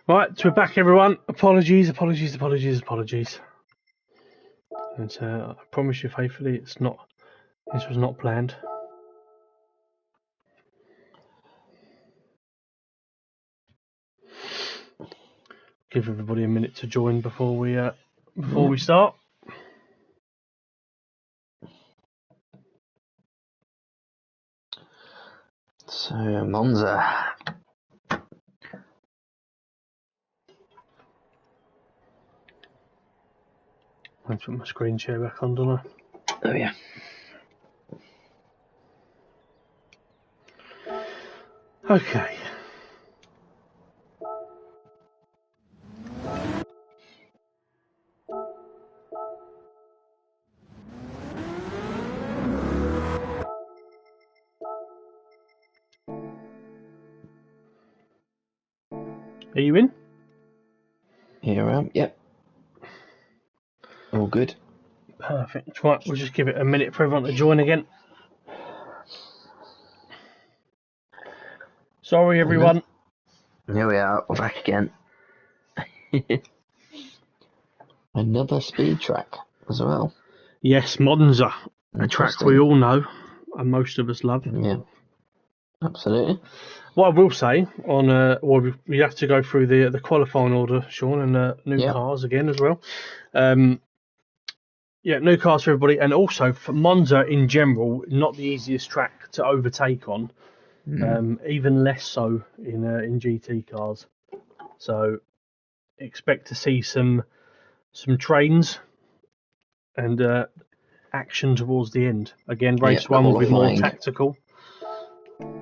Right, so we're back, everyone. Apologies. And I promise you faithfully, this was not planned. Give everybody a minute to join before we start. So Monza. I'll put my screen share back on, don't I? Oh yeah. Okay. Are you in? Here I am. Yep. All good. Perfect. Right, we'll just give it a minute for everyone to join again. Sorry, everyone. Here we are. We're back again. Another speed track as well. Yes, Monza, a track we all know and most of us love. Yeah, absolutely. What I will say we have to go through the qualifying order, Sean, and new cars again as well. New cars for everybody, and also for Monza in general, not the easiest track to overtake on. Even less so in GT cars. So expect to see some trains and action towards the end. Again, race one will be more tactical.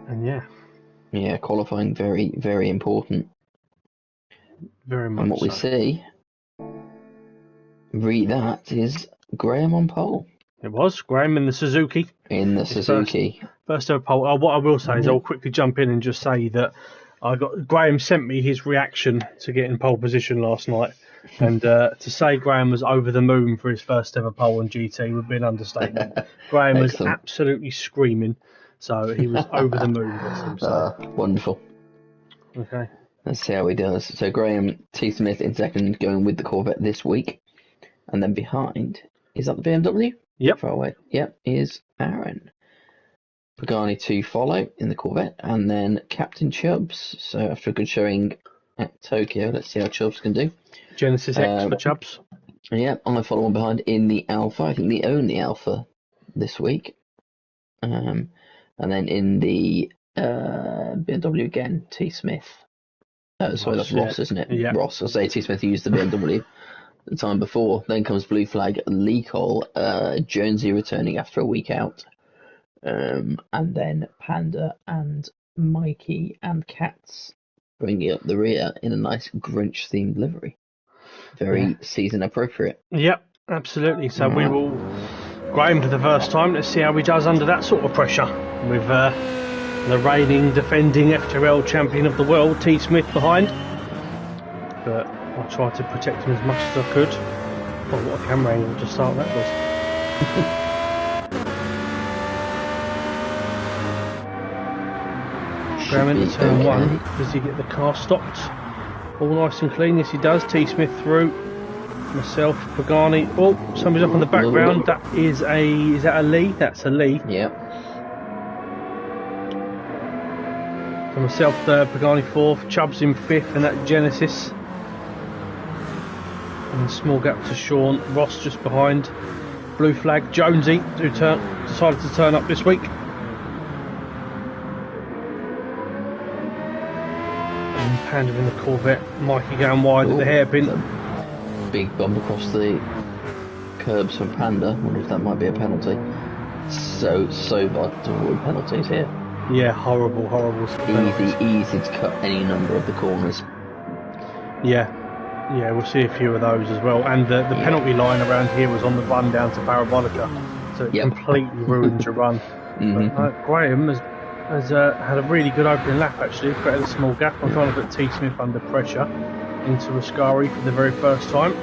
And yeah, qualifying very, very important. Very much. And what we see, read that, is Graham on pole. It was Graham in the Suzuki. First ever pole. What I will say is I'll quickly jump in and just say that Graham sent me his reaction to getting pole position last night, and to say Graham was over the moon for his first ever pole in GT would be an understatement. Graham was absolutely screaming, so he was over the moon. Wonderful. Okay. Let's see how he does. So Graham T. Smith in second, going with the Corvette this week, and then behind, is that the BMW? Yep. Far away. Yep, is Aaron. Pagani to follow in the Corvette, and then Captain Chubbs. So after a good showing at Tokyo, let's see how Chubbs can do. Genesis X for Chubbs. Yeah, I follow on behind in the Alpha. I think the only Alpha this week. And then in the BMW again, T. Smith. Sorry, that's Ross, isn't it? Yeah. Ross. I'll say T. Smith used the BMW the time before. Then comes Blue Flag, Lee Cole, Jonesy returning after a week out. And then Panda and Mikey and Cats bringing up the rear in a nice Grinch themed livery. Very season appropriate. Yep, absolutely. So we will Graham for the first time. Let's see how he does under that sort of pressure with the reigning, defending FTRL champion of the world, T. Smith, behind. But I tried to protect him as much as I could. Oh, what a camera angle to start that was. Graham into turn one. Does he get the car stopped? All nice and clean. Yes, he does. T. Smith through. Myself, Pagani. Oh, somebody's up in the background. That is is that a Lee? That's a Lee. Yep. For myself third, Pagani fourth, Chubbs in fifth, and that Genesis. And a small gap to Sean. Ross just behind. Blue Flag, Jonesy, who decided to turn up this week. And Panda in the Corvette. Mikey going wide at the hairpin. Big bump across the curbs from Panda. I wonder if that might be a penalty. So bad to avoid penalties here. Yeah, horrible. Easy to cut any number of the corners. Yeah, we'll see a few of those as well. And the penalty line around here was on the run down to Parabolica, so it completely ruined your run. But, Graham has had a really good opening lap actually, created a small gap. I'm trying to put T. Smith under pressure into Ascari for the very first time,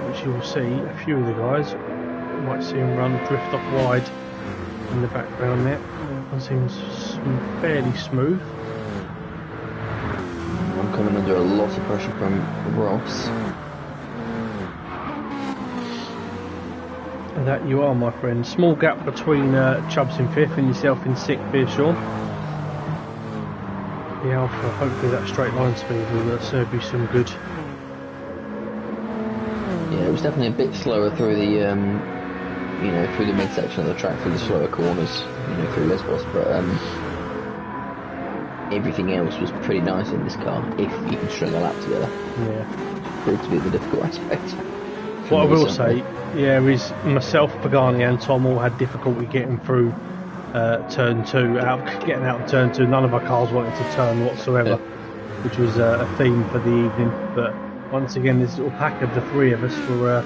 which you will see a few of the guys. You might see him drift off wide in the background there. One seems fairly smooth. coming under a lot of pressure from Ross. And that you are, my friend. Small gap between Chubbs in 5th and yourself in 6th here, Sean. The Alpha, hopefully that straight line speed will serve you some good. Yeah, it was definitely a bit slower through the, you know, through the midsection of the track, through the slower corners, you know, through Lesbos, but everything else was pretty nice in this car, if you can string a lap together. Yeah. Proved to be the difficult aspect. What I will say, yeah, is myself, Pagani and Tom all had difficulty getting through turn 2, getting out of turn 2. None of our cars wanted to turn whatsoever, which was a theme for the evening. But once again, this little pack of the 3 of us were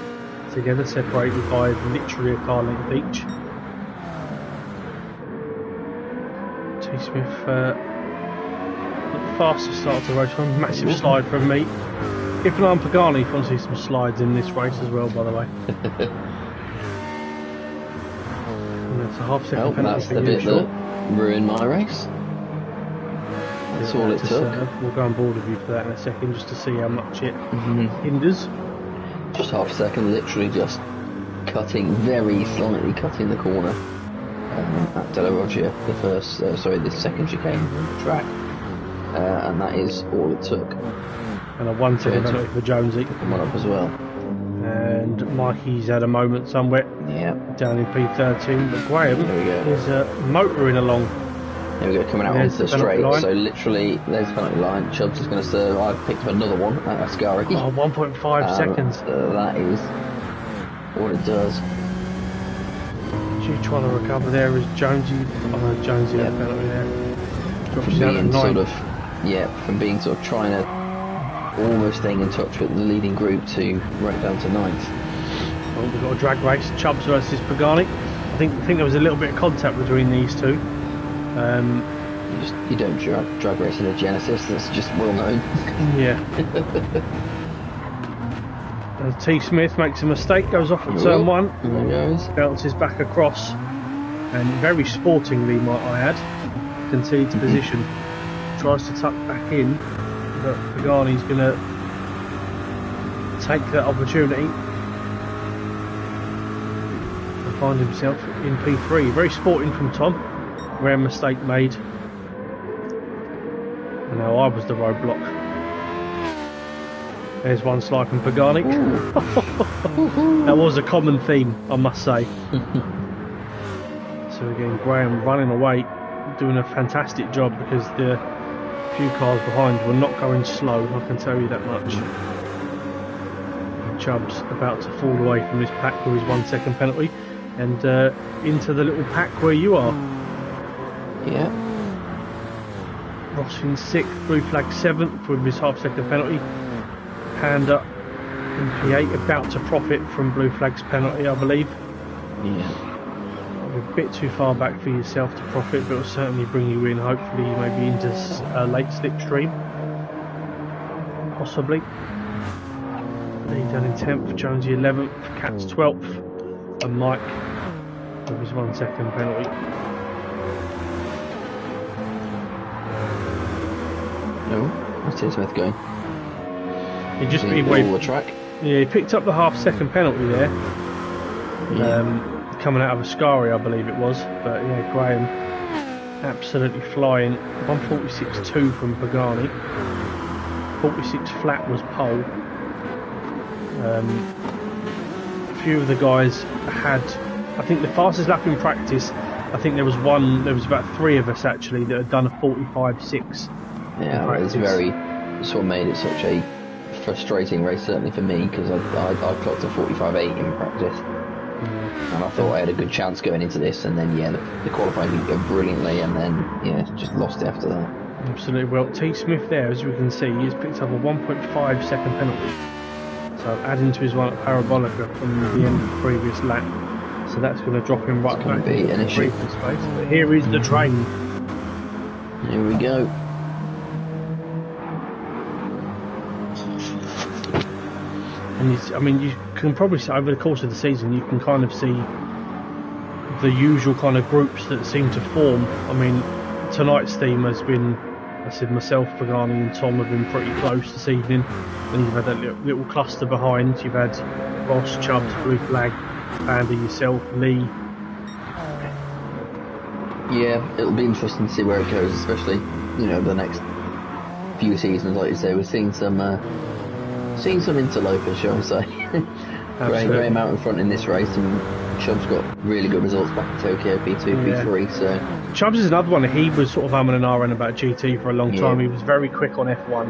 together, separated by literally a car length each. T. Smith, the fastest start to the race, one massive slide from me. If not on Pagani, if you want to see some slides in this race as well, by the way. And that's a half-second penalty. That's the bit that ruined my race. That's all it took. We'll go on board with you for that in a second, just to see how much it hinders. Just half a second, literally just cutting, very slightly cutting the corner at De La Roggia, the second chicane on the track. And that is all it took. And a 1 second penalty for Jonesy. Come on up as well. And Mikey's had a moment somewhere. Yeah. Down in P13, but Graham is motoring along. There we go, coming out onto the straight. So literally, there's the penalty line. Chubbs is going to serve. I've picked up another one at Ascari. Oh, 1.5 seconds. That is what it does. She's trying to recover there as Jonesy. Oh, Jonesy had a penalty there. From being from being sort of trying to almost staying in touch with the leading group to right down to 9th. Well, we've got a drag race, Chubbs versus Pagani. I think there was a little bit of contact between these two. You don't drag race in a Genesis, that's just well known. Yeah. T. Smith makes a mistake, goes off at turn 1. There goes. Bounces back across, and very sportingly, might I add, concedes position. Tries to tuck back in, but Pagani's going to take that opportunity and find himself in P3. Very sporting from Tom. Rare mistake made. And now I was the roadblock. There's one slide from Pagani. That was a common theme, I must say. So again, Graham running away, doing a fantastic job, because the few cars behind were not going slow, I can tell you that much. And Chubbs about to fall away from this pack with his 1 second penalty, and into the little pack where you are. Yeah. Ross in 6th, Blue Flag 7th with his half-second penalty. Panda in P8, about to profit from Blue Flag's penalty, I believe. Yeah. A bit too far back for yourself to profit, but it'll certainly bring you in, hopefully maybe into a late slipstream. Possibly. Lee down in 10th, Jonesy 11th, Cat's 12th, and Mike with his 1 second penalty. Oh, what's T. Smith going? He just the track. Yeah, he picked up the half-second penalty there. Coming out of Ascari, I believe it was. But yeah, Graham absolutely flying. 146.2 from Pagani. 46 flat was pole. A few of the guys had, I think the fastest lap in practice, I think there was about 3 of us actually that had done a 45.6. Yeah, it's sort of made it such a frustrating race, certainly for me, because I clocked a 45.8 in practice, and I thought I had a good chance going into this, and then the qualifying didn't go brilliantly, and then just lost it after that. Absolutely. Well, T. Smith there, as we can see, he's picked up a 1.5 second penalty, so adding to his one at Parabolica from the end of the previous lap, so that's going to drop him right back into the previous space. But here is the train. Here we go. And you can probably see over the course of the season, you can kind of see the usual kind of groups that seem to form. I mean, tonight's theme has been I said myself, Pagani and Tom have been pretty close this evening. And you've had that little cluster behind. You've had Ross, Chubbs, Blue Flag, Panda, yourself, Lee. Yeah, it'll be interesting to see where it goes, especially, you know, the next few seasons. Like you say, we're seeing some interlopers, shall we say. Graham out in front in this race, and Chubb's got really good results back in Tokyo, P2, P3, so... Chubbs is another one. He was sort of umming and ahhing about GT for a long time. He was very quick on F1.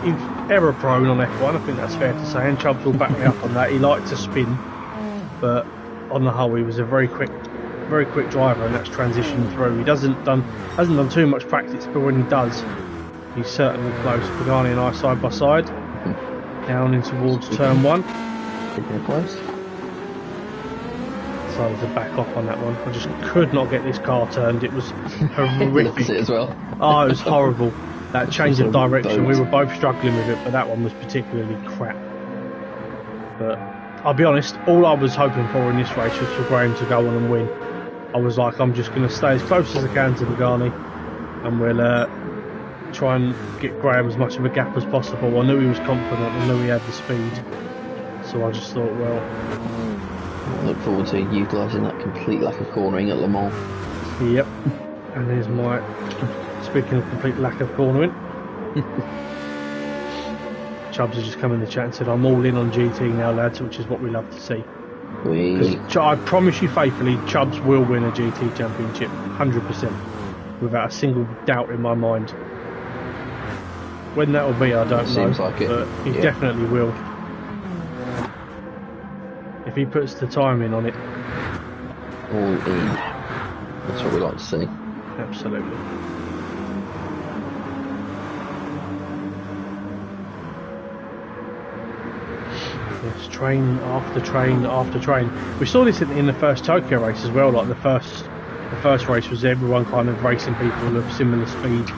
He's error prone on F1, I think that's fair to say, and Chubbs will back me up on that. He liked to spin, but on the whole he was a very quick driver, and that's transitioned through. He hasn't done too much practice, but when he does, he's certainly close. Pagani and I side by side, down in towards turn 1. Close. Decided to back off on that one. I just could not get this car turned. It was horrific. It as well. Oh, it was horrible. That change of direction, we were both struggling with it, but that one was particularly crap. But I'll be honest, all I was hoping for in this race was for Graham to go on and win. I was like, I'm just going to stay as close as I can to Pagani, and we'll try and get Graham as much of a gap as possible. I knew he was confident, I knew he had the speed, so I just thought, well... Look forward to utilising that complete lack of cornering at Le Mans. Yep, and there's my... Speaking of complete lack of cornering, Chubbs has just come in the chat and said, I'm all in on GT now, lads, which is what we love to see. I promise you faithfully, Chubbs will win a GT championship, 100%, without a single doubt in my mind. When that will be, I don't know, like it. But he definitely will. If he puts the time in on it. All in. That's what we like to see. Absolutely. Yes, train after train after train. We saw this in the first Tokyo race as well. Like the first race was everyone kind of racing people of similar speed,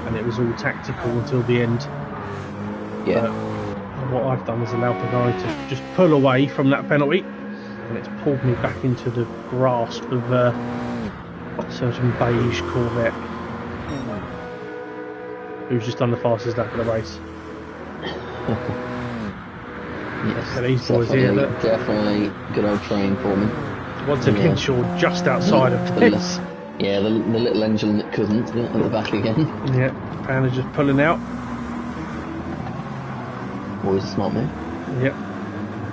and it was all tactical until the end. Yeah. But what I've done is allowed the guy to just pull away from that penalty, and it's pulled me back into the grasp of a certain beige Corvette, who's just done the fastest lap of the race. Yes, so these boys here, definitely good old train for me. Once again, Shaw just outside of this. Yeah, the little engine that couldn't at the back again. Yeah, Panda just pulling out. Always a smart move. Yep,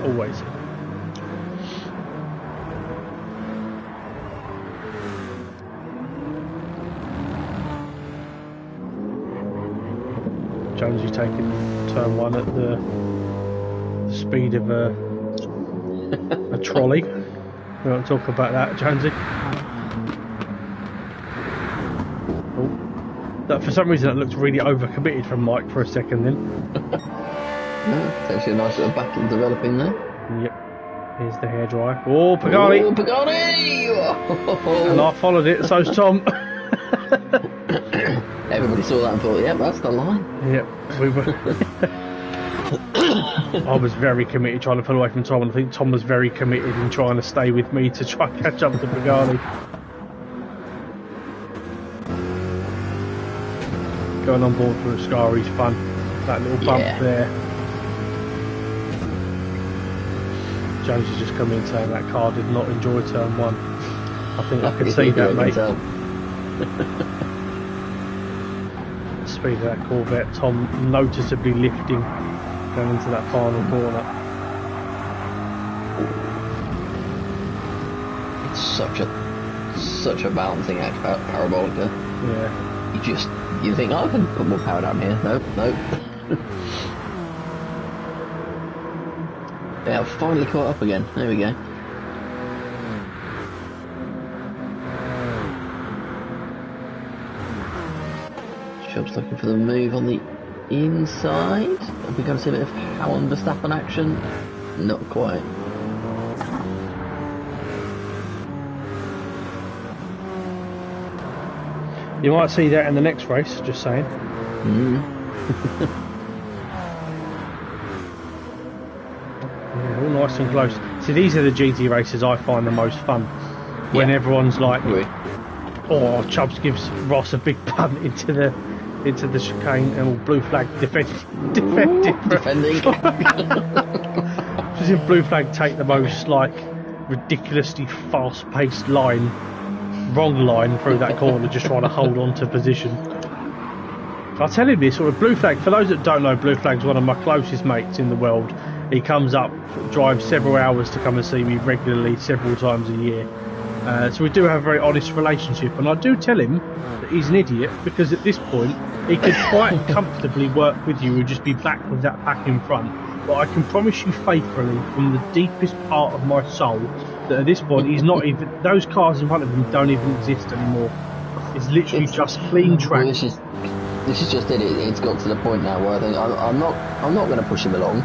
always. Jonesy taking turn 1 at the speed of a trolley. We won't talk about that, Jonesy. Oh, that, for some reason that looked really overcommitted from Mike for a second then. Yeah, it's actually a nice little battle developing there. Yep. Here's the hairdryer. Oh, Pagani! Oh, Pagani! Oh. And I followed it, so's Tom. Everybody saw that and thought, yep, that's the line. Yep, we were. I was very committed trying to pull away from Tom, and I think Tom was very committed in trying to stay with me to try and catch up to Pagani. Going on board for Ascari's fun. That little bump there. Jones has just come in saying that car did not enjoy turn 1. I think I can see that, mate. The speed of that Corvette, Tom noticeably lifting going into that final corner. It's such a balancing act about Parabolica. Yeah. You think, oh, I can put more power down here. Nope. Yeah, I've finally caught up again. There we go. Chubb's looking for the move on the inside. Are we going to see a bit of Hamilton Verstappen action? Not quite. You might see that in the next race, just saying. Yeah, all nice and close. See, these are the GT races I find the most fun. When everyone's like or Chubbs gives Ross a big punt into the chicane, and blue flag defending. Just in blue flag take the most like ridiculously fast-paced wrong line through that corner, just trying to hold on to position. I'll tell him this, sort of blue flag. For those that don't know, blue flag's one of my closest mates in the world. He comes up, drives several hours to come and see me regularly, several times a year. So we do have a very honest relationship, and I do tell him that he's an idiot, because at this point he could quite comfortably work with you and just be back with that pack in front. But I can promise you faithfully, from the deepest part of my soul, that at this point he's not even. Those cars in front of him don't even exist anymore. It's literally just clean track. Well, this is just it. It's got to the point now where I think I'm not going to push him along,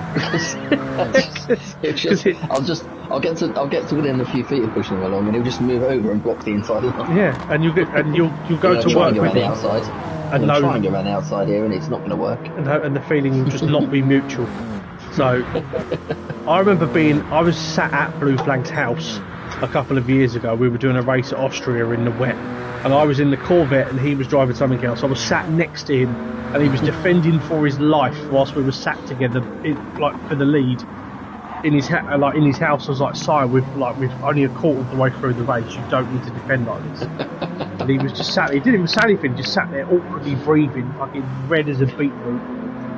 because I'll get to within a few feet of pushing him along, and he'll just move over and block the inside line. Yeah, and you'll go to work with him. Outside. And try and go around the outside here, and it's not going to work. And the feeling will just not be mutual. So I remember I was sat at Blue Flag's house a couple of years ago. We were doing a race at Austria in the wet, and I was in the Corvette and he was driving something else. I was sat next to him, and he was defending for his life whilst we were sat together, for the lead in his house. I was like, "Sire, we're only a quarter of the way through the race. You don't need to defend like this." And he was just sat there. He didn't even say anything. Just sat there awkwardly breathing, fucking red as a beetroot.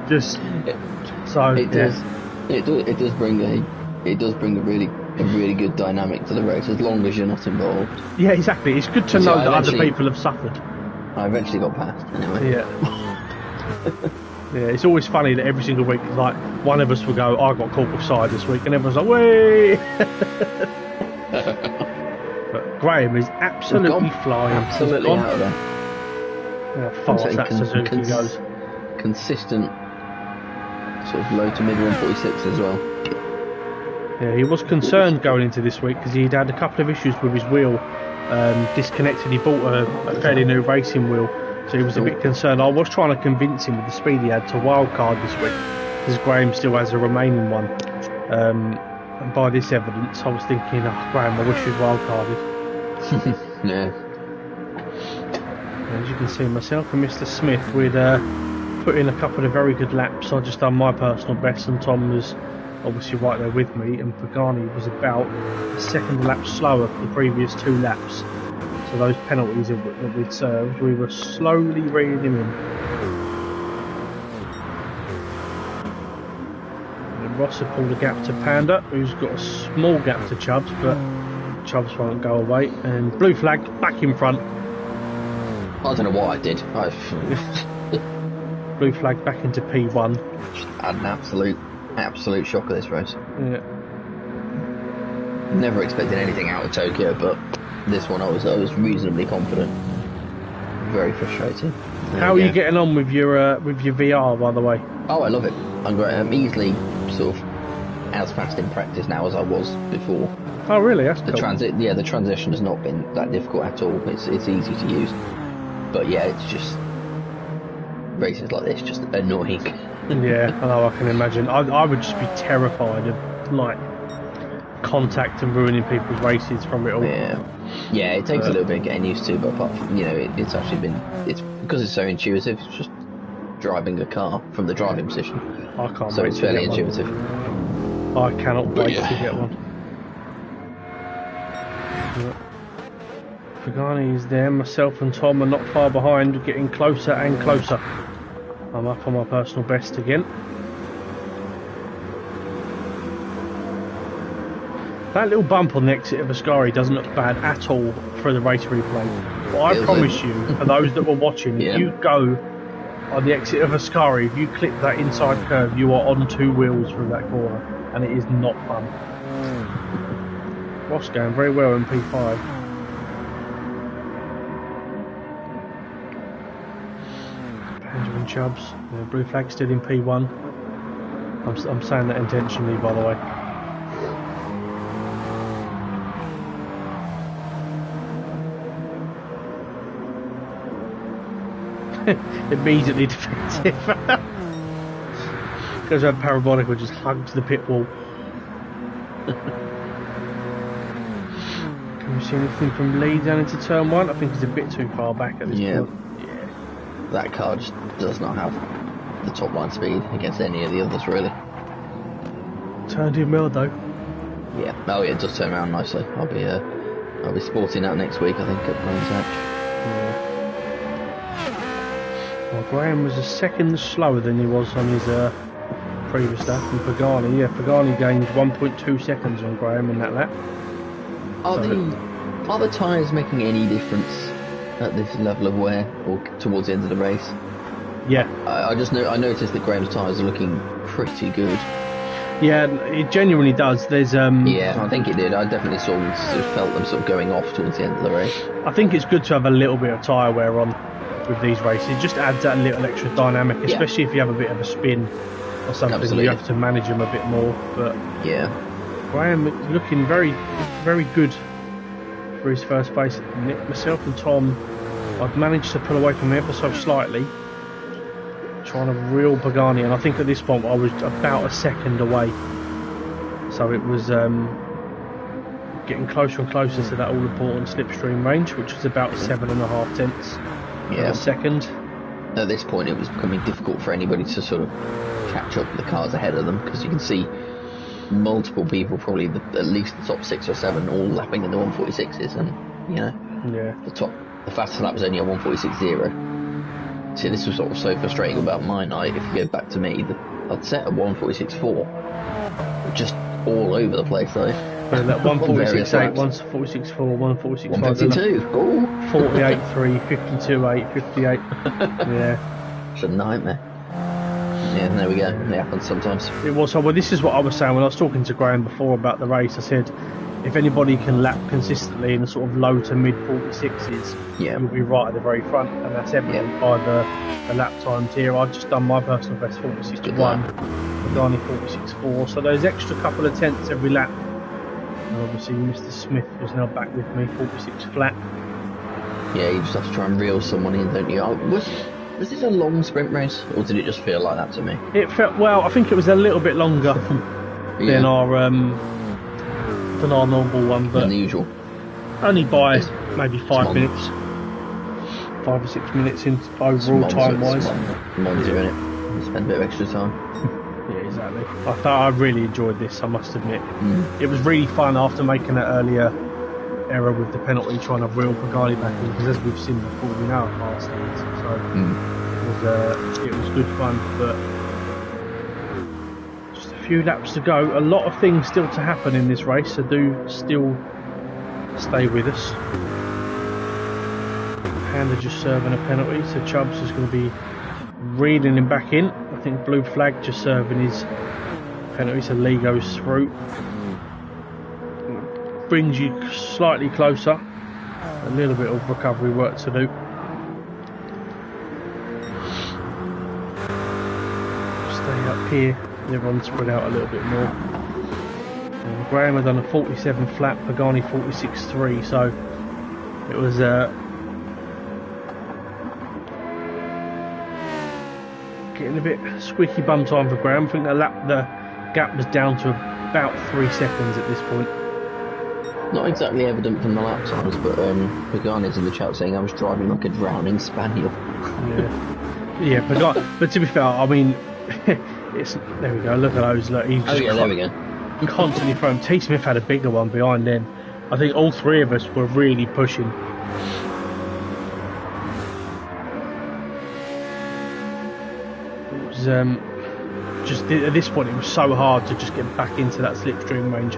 Just so it does bring a really good dynamic to the race, as long as you're not involved. Yeah, exactly. It's good to know that other people have suffered. I eventually got past anyway. Yeah. Yeah, it's always funny that every single week, like, one of us will go, "I got caught offside this week," and everyone's like, "Way!" But Graham is absolutely flying. Absolutely out of there. How fast that Suzuki goes. Consistent, sort of low to mid 146 as well. Yeah, he was concerned going into this week because he'd had a couple of issues with his wheel, disconnected. He bought a fairly new racing wheel, so he was a bit concerned. I was trying to convince him with the speed he had to wildcard this week, because Graham still has a remaining one. And by this evidence, I was thinking, "Oh, Graham, I wish you'd wildcarded." Yeah. As you can see, myself and Mr. Smith, we'd put in a couple of very good laps. I just done my personal best, and Tom was obviously right there with me, and Pagani was about a second lap slower for the previous 2 laps. So those penalties that we'd served, we were slowly reeling him in. And Ross had pulled a gap to Panda, who's got a small gap to Chubbs, but Chubbs won't go away. And blue flag back in front. I don't know what I did. Blue flag back into P1. Just had an absolute shock of this race. Yeah. Never expected anything out of Tokyo, but this one I was reasonably confident. Very frustrating. How are you getting on with your VR, by the way? Oh, I love it. I'm great. I'm easily sort of as fast in practice now as I was before. Oh, really? That's the cool. The transition has not been that difficult at all. It's easy to use. But yeah, it's just races like this just annoying. Yeah, I know. I can imagine. I would just be terrified of like contact and ruining people's races from it all. Yeah, it takes a little bit of getting used to, but apart from, it's actually it's because it's so intuitive. It's just driving a car from the driving position. I can't. So wait it's to fairly get intuitive. One. I cannot wait to get one. Pagani is there. Myself and Tom are not far behind, getting closer and closer. I'm up on my personal best again. That little bump on the exit of Ascari doesn't look bad at all for the race replay. But I promise you, for those that were watching, if you go on the exit of Ascari, if you clip that inside curve, you are on 2 wheels through that corner, and it is not fun. Ross going very well in P5. Benjamin Chubbs, blue flag still in P1. I'm saying that intentionally, by the way. Immediately defensive. Goes around parabolic, or just hugs the pit wall. Have you seen anything from Lee down into turn 1? I think he's a bit too far back at this point. Yeah. That car just does not have the top line speed against any of the others, really. Turned in well though. Yeah. Oh yeah, it does turn around nicely. I'll be sporting that next week, I think, at Monza. Yeah. Well, Graham was a second slower than he was on his previous lap. And Pagani, Pagani gained 1.2 seconds on Graham in that lap. Are the tyres making any difference at this level of wear or towards the end of the race? Yeah. I noticed that Graham's tyres are looking pretty good. Yeah, it genuinely does. There's Yeah, I think it did. I definitely sort of felt them sort of going off towards the end of the race. I think it's good to have a little bit of tyre wear on with these races. It just adds that little extra dynamic, especially if you have a bit of a spin or something. Absolutely. You have to manage them a bit more. But yeah, Graham looking very, very good for his first race. Nick, myself and Tom, I've managed to pull away from him ever so slightly, trying to reel Pagani, and I think at this point I was about a second away. So it was getting closer and closer to that all-important slipstream range, which was about 7.5 tenths a second. At this point it was becoming difficult for anybody to sort of catch up with the cars ahead of them, because you can see multiple people, probably at least the top 6 or 7, all lapping in the 146s, and the fastest lap was only a 146.0. See, this was sort of so frustrating about my night. If you go back to me, I'd set a 146.4, just all over the place though. But that 146.8, 146.4, 146.5, 152, 48.3, 52.8, 58. Yeah, it's a nightmare. Yeah, there we go. It happens sometimes. It was. Well, this is what I was saying when I was talking to Graham before about the race. I said, if anybody can lap consistently in the sort of low to mid 46s, you'll be right at the very front, and that's evident by the lap times here. I've just done my personal best 46.1, Pagani 46.4, so those extra couple of tenths every lap. And obviously, Mr. Smith was now back with me, 46 flat. Yeah, you just have to try and reel someone in, don't you? Was this a long sprint race, or did it just feel like that to me? It felt, well, I think it was a little bit longer than our normal one, but than the usual. Only by maybe 5 minutes, 5 or 6 minutes in overall time wise. Monza in it. Spend a bit of extra time. Yeah, exactly. I really enjoyed this, I must admit. It was really fun after making that earlier error with the penalty, trying to reel Pagani back in, because as we've seen before, we know how fast it is. So it was good fun, but just a few laps to go. A lot of things still to happen in this race, so do still stay with us. Panda just serving a penalty, so Chubbs is going to be reeling him back in. I think blue flag just serving his penalty, so Lee goes through. Brings you slightly closer. A little bit of recovery work to do. Stay up here. Everyone's spread out a little bit more. Graham had done a 47 flat, Pagani 46.3, so it was getting a bit squeaky bum time for Graham. I think the gap was down to about 3 seconds at this point. Not exactly evident from the lap times, but Pagani's in the chat saying I was driving like a drowning spaniel. Yeah, but to be fair, I mean, it's there we go. Look at those. Look, he's just there we go. Constantly throwing. T. Smith had a bigger one behind then. I think all three of us were really pushing. It was just at this point, it was so hard to just get back into that slipstream range.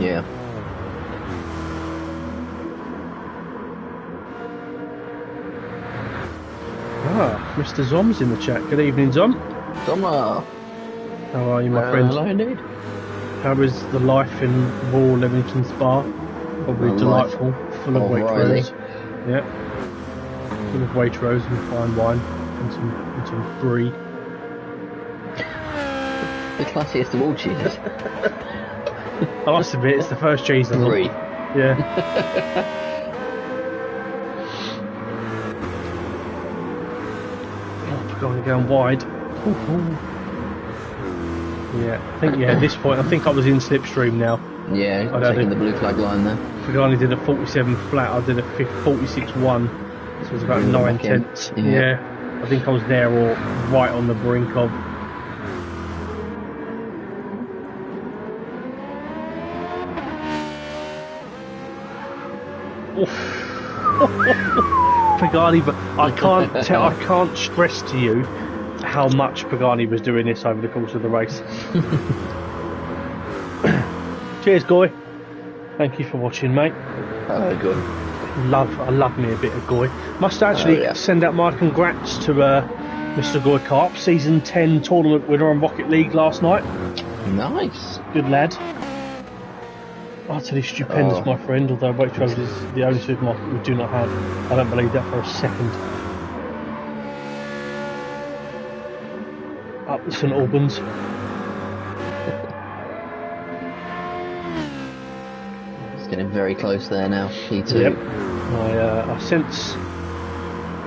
Yeah. Mr. Zom's in the chat. Good evening, Zom. Zoma. How are you, my friend? Hello, indeed. How is the life in Raw Leamington Spa? Probably delightful. Full of Waitrose. Yeah. Full of Waitrose and fine wine and some brie. The classiest of all cheeses. I must admit, it's the first cheese I Brie. Yeah. Going wide. Yeah, I think at this point I think I was in slipstream now. Yeah, taking the blue flag line there. Pagani did a 47 flat, I did a 46.1, so it was about 9 tenths. Yeah, I think I was there or right on the brink of. Pagani, but I can't stress to you how much Pagani was doing this over the course of the race. Cheers, Goy. Thank you for watching, mate. Hello, Goy. I love me a bit of Goy. Must actually send out my congrats to Mr. Goy Karp, season 10 tournament winner on Rocket League last night. Nice. Good lad. Utterly stupendous, my friend, although Waitrose is the only supermarket we do not have. I don't believe that for a second. Up the St Albans. It's getting very close there now, P2. Yep. I sense,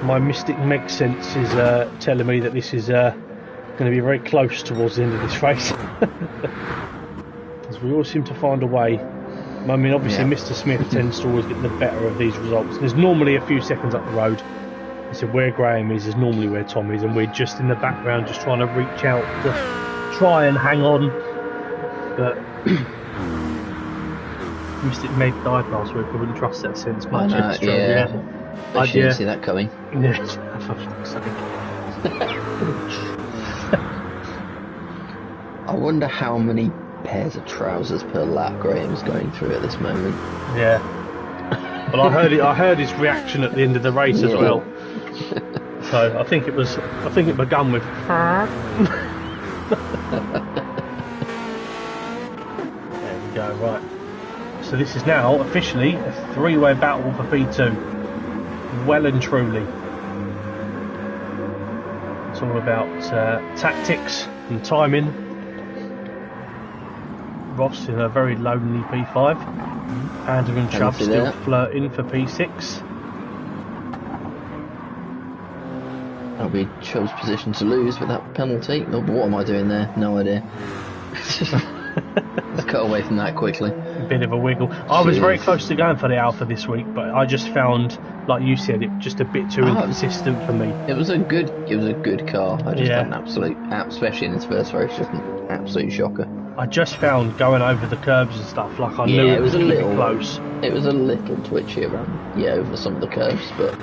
my Mystic Meg sense is telling me that this is going to be very close towards the end of this race. Because we all seem to find a way. I mean, obviously, Mr. Smith tends to always get the better of these results. There's normally a few seconds up the road. I said where Graham is normally where Tom is, and we're just in the background, just trying to reach out to try and hang on. But Mystic Meg died last week. I wouldn't trust that sense much. I didn't see that coming. Yeah, for fuck's sake. I wonder how many pairs of trousers per lap Graham's going through at this moment. Yeah. Well, I heard his reaction at the end of the race as well. So I think it began with. There we go. Right. So this is now officially a three-way battle for P2. Well and truly. It's all about tactics and timing. Ross in a very lonely P5. Panda and Chubb still flirting for P6. That'll be Chubb's position to lose with that penalty. Oh, but what am I doing there? No idea. Let's cut away from that quickly. A bit of a wiggle. I was very close to going for the Alpha this week, but I just found, like you said, it just a bit too inconsistent for me. It was a good car. I just had an absolute, especially in its first race, just an absolute shocker. I just found going over the curbs and stuff, like I knew it was a little close. It was a little twitchy around, over some of the curves, but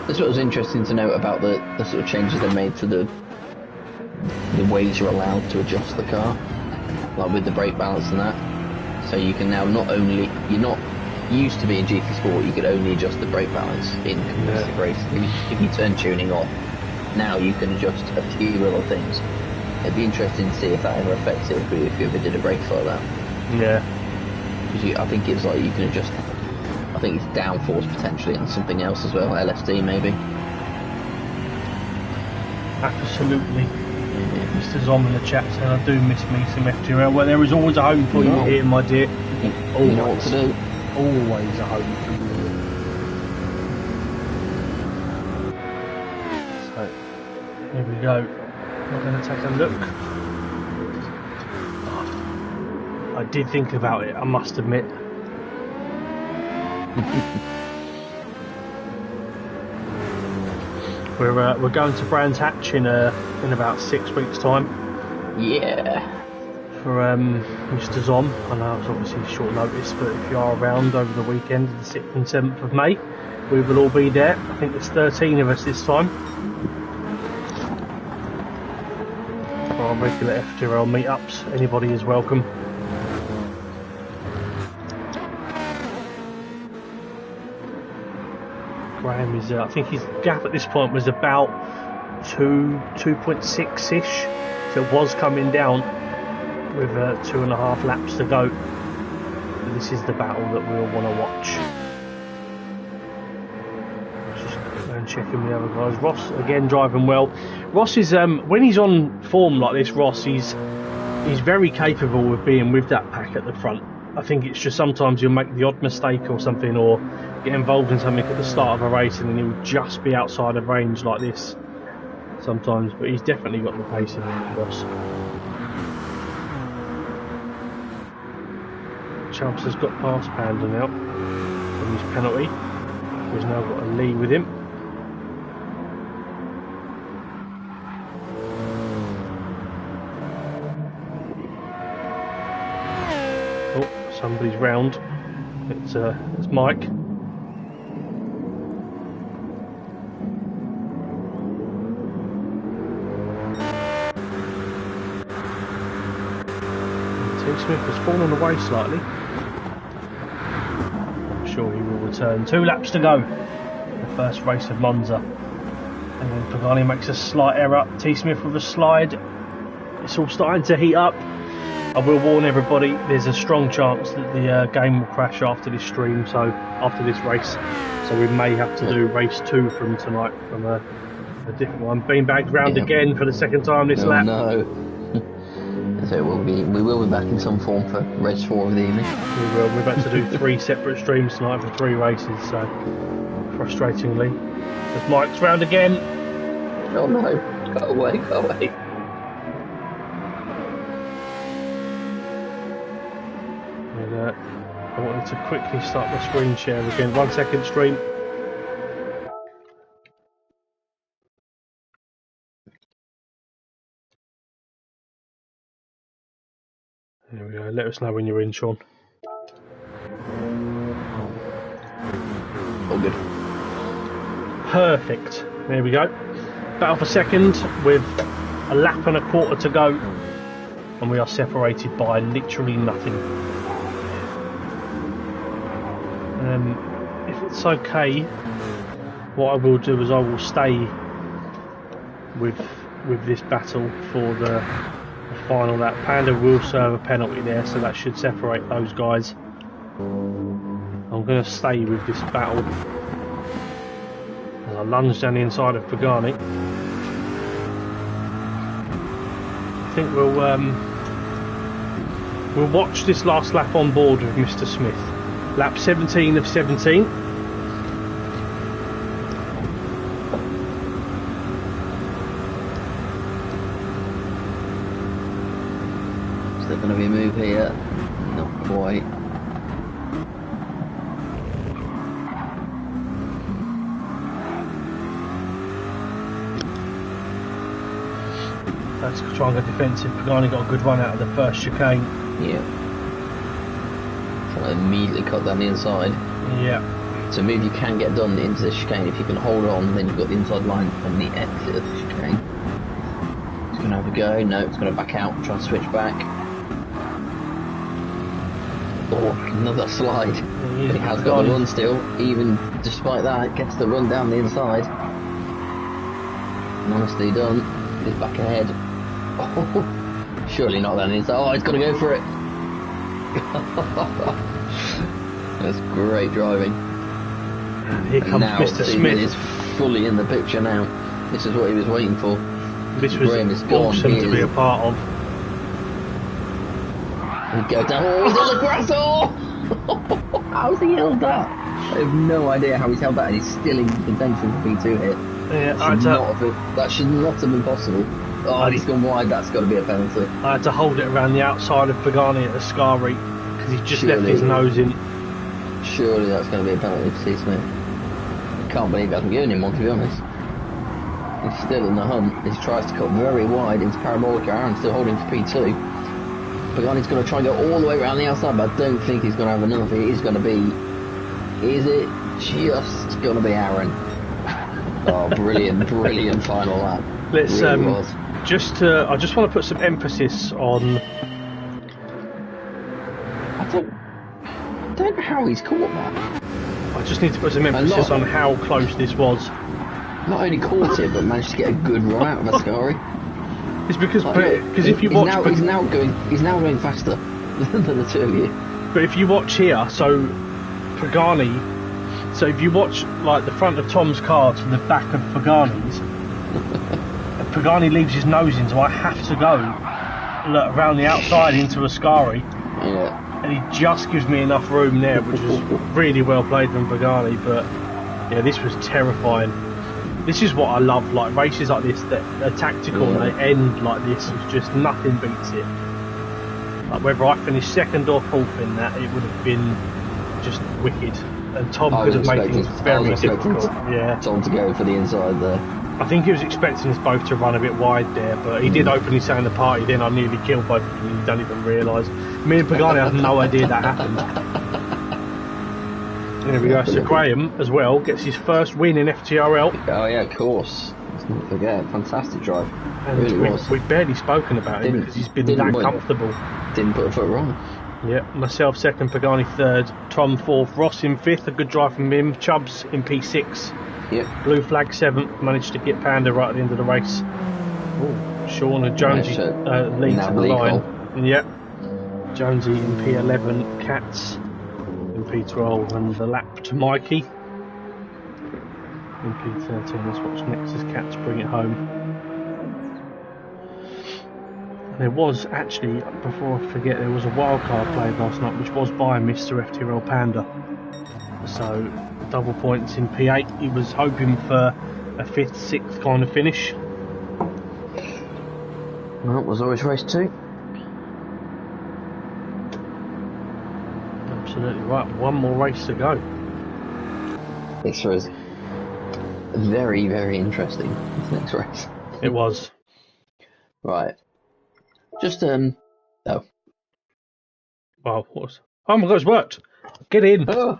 that's what was interesting to note about the sort of changes they made to the ways you're allowed to adjust the car, like with the brake balance and that. So you can now you're not used to be in GT Sport, you could only adjust the brake balance in competitive racing. If you turn tuning off, now you can adjust a few little things. It'd be interesting to see if that ever affects it if you ever did a brake like that. Yeah. Because I think it's like you can adjust. I think it's downforce potentially and something else as well, LSD maybe. Absolutely. Mr. Zom in the chat saying I do miss me some FTRL. Well, there is always a home for you here, my dear. Always. You know what to do. Always a home for you. So, here we go. I'm going to take a look. I did think about it, I must admit. We're going to Brands Hatch in about 6 weeks' time. Yeah. For Mr. Zom. I know it's obviously short notice, but if you are around over the weekend, the 6th and 7th of May, we will all be there. I think there's 13 of us this time. For our regular FTRL meetups, anybody is welcome. Graham is, I think his gap at this point was about 2.6-ish, so it was coming down with 2.5 laps to go. But this is the battle that we'll want to watch. Just going checking the other guys. Ross again driving well. Ross is when he's on form like this, Ross he's very capable of being with that pack at the front. I think it's just sometimes you'll make the odd mistake or something, or get involved in something at the start of a race and then he'll just be outside of range like this sometimes, but he's definitely got the pace in him, Ross. Chubbs has got past Panda now from his penalty. He's now got a Lee with him. Oh, somebody's round. It's Mike. Smith has fallen away slightly. I'm sure he will return. 2 laps to go. The first race of Monza. And then Pagani makes a slight error. T. Smith with a slide. It's all starting to heat up. I will warn everybody, there's a strong chance that the game will crash after this stream, so after this race. So we may have to do race 2 from tonight from a different one. Beanbagged round again for the second time this lap. No. So we will be back in some form for race 4 of the evening. We will. We're about to do 3 separate streams tonight for 3 races, so frustratingly. As Mike's round again. Oh no, go away, go away. And, I wanted to quickly start the screen share again. 1 second stream. There we go. Let us know when you're in, Sean. All good. Perfect. There we go. Battle for second with a lap and a quarter to go. And we are separated by literally nothing. If it's okay, what I will do is I will stay with this battle for the final lap. Panda will serve a penalty there, so that should separate those guys. I'm going to stay with this battle. And I lunge down the inside of Pagani. I think we'll watch this last lap on board with Mr. Smith. Lap 17 of 17. Is there going to be a move here? Not quite. Let's try and go defensive. Pagani got a good run out of the first chicane. Yeah. So I immediately cut down the inside. Yeah. So a move you can get done into the chicane. If you can hold on, then you've got the inside line on the exit of the chicane. It's going to have a go. No, it's going to back out. Try and switch back. Oh, another slide. Yeah, But he has got the run still. Even despite that, gets the run down the inside. Nicely done. He's back ahead. Oh, surely not that inside. Oh, he's got to go for it. That's great driving. And here comes now, Mr. Smith. is fully in the picture now. This is what he was waiting for. This was awesome to be a part of. He go down. Oh, he's on the grass. Oh! How's he held that? I have no idea how he's held that, and he's still in contention for P2 here. Yeah, That should not have been possible. Oh, and he's gone wide. That's got to be a penalty. I had to hold it around the outside of Pagani at Ascari because he just left his nose in. Surely that's going to be a penalty for T. Smith. I can't believe he hasn't given him one, to be honest. He's still in the hunt. He tries to cut very wide into Parabolica. Aaron's still holding for P2. Pagani's going to try and go all the way around the outside, but I don't think he's going to have enough. It is going to be... Is it just going to be Aaron? Oh, brilliant, brilliant final lap. Let's really I just want to put some emphasis on. I don't know how he's caught that. I just need to put some emphasis on how close this was. Not only caught it, but managed to get a good run out of Ascari. It's because if you watch, he's now going faster than the two of you. But if you watch here, so Pagani. So if you watch like the front of Tom's car to the back of Pagani's, Pagani leaves his nose in, so I have to go around the outside into Ascari. Yeah. And he just gives me enough room there, which was really well played from Pagani. But yeah, this was terrifying. This is what I love, like races like this that are tactical and they end like this. It's just nothing beats it. Like whether I finished second or fourth in that, it would have been just wicked. And Tom could have made things very difficult. Yeah. Tom to go for the inside there. I think he was expecting us both to run a bit wide there, but he did openly say in the party, then I nearly killed both of you and you don't even realise. Me and Pagani had no idea that happened. There we go. So Graham, as well, gets his first win in FTRL. Oh yeah, of course. Let's not forget. Fantastic drive. And it really was. We've barely spoken about him because he's been that comfortable. Didn't put a foot wrong. Yeah, myself second, Pagani third, Tom fourth, Ross in fifth, a good drive from him, Chubbs in P6. Yep. Blue flag 7th, managed to get Panda right at the end of the race. Ooh, Sean and Jonesy leads the line. Yep. Jonesy in P11, Cats in P12, and the lap to Mikey in P13. Let's watch Nexus Cats bring it home. And there was actually, before I forget, there was a wildcard played last night, which was by Mr. FTRL Panda. So double points in P8. He was hoping for a 5th, 6th kind of finish. Well, it was always race 2. Absolutely right. One more race to go. This was very, very interesting, this next race. It was. Right. Just, oh. Wow, what was... Oh my God, it's worked. Get in. Oh.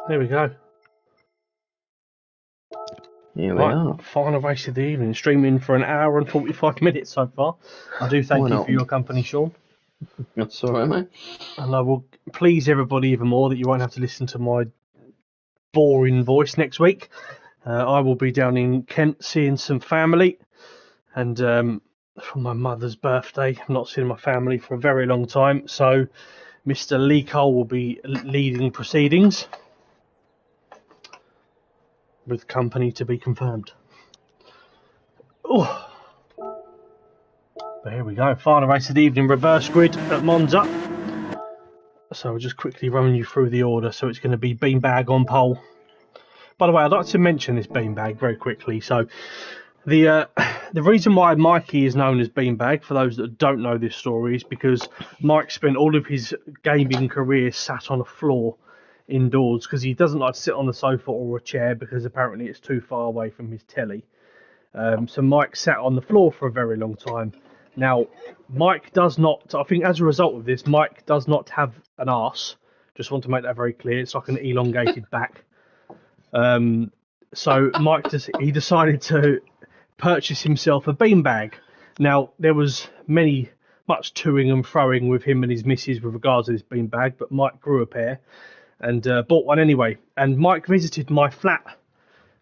There we go. Here we are. Final race of the evening. Streaming for an hour and 45 minutes so far. I do thank you for your company, Sean. That's alright, mate. And I will please everybody even more that you won't have to listen to my boring voice next week. I will be down in Kent seeing some family. And for my mother's birthday, I've not seen my family for a very long time. So Mr. Lee Cole will be leading proceedings, with company to be confirmed. Oh, there we go. Final race of the evening, reverse grid at Monza. So we'll just quickly run you through the order. So it's going to be Beanbag on pole. By the way, I'd like to mention this Beanbag very quickly. So the reason why Mikey is known as Beanbag, for those that don't know this story, is because Mike spent all of his gaming career sat on a floor indoors because he doesn't like to sit on the sofa or a chair because apparently it's too far away from his telly. So Mike sat on the floor for a very long time. Now, Mike does not, I think as a result of this, Mike does not have an arse. Just want to make that very clear. It's like an elongated back. So Mike he decided to purchase himself a beanbag. Now, there was much toing and froing with him and his missus with regards to this beanbag, but Mike grew a pair and bought one anyway. And Mike visited my flat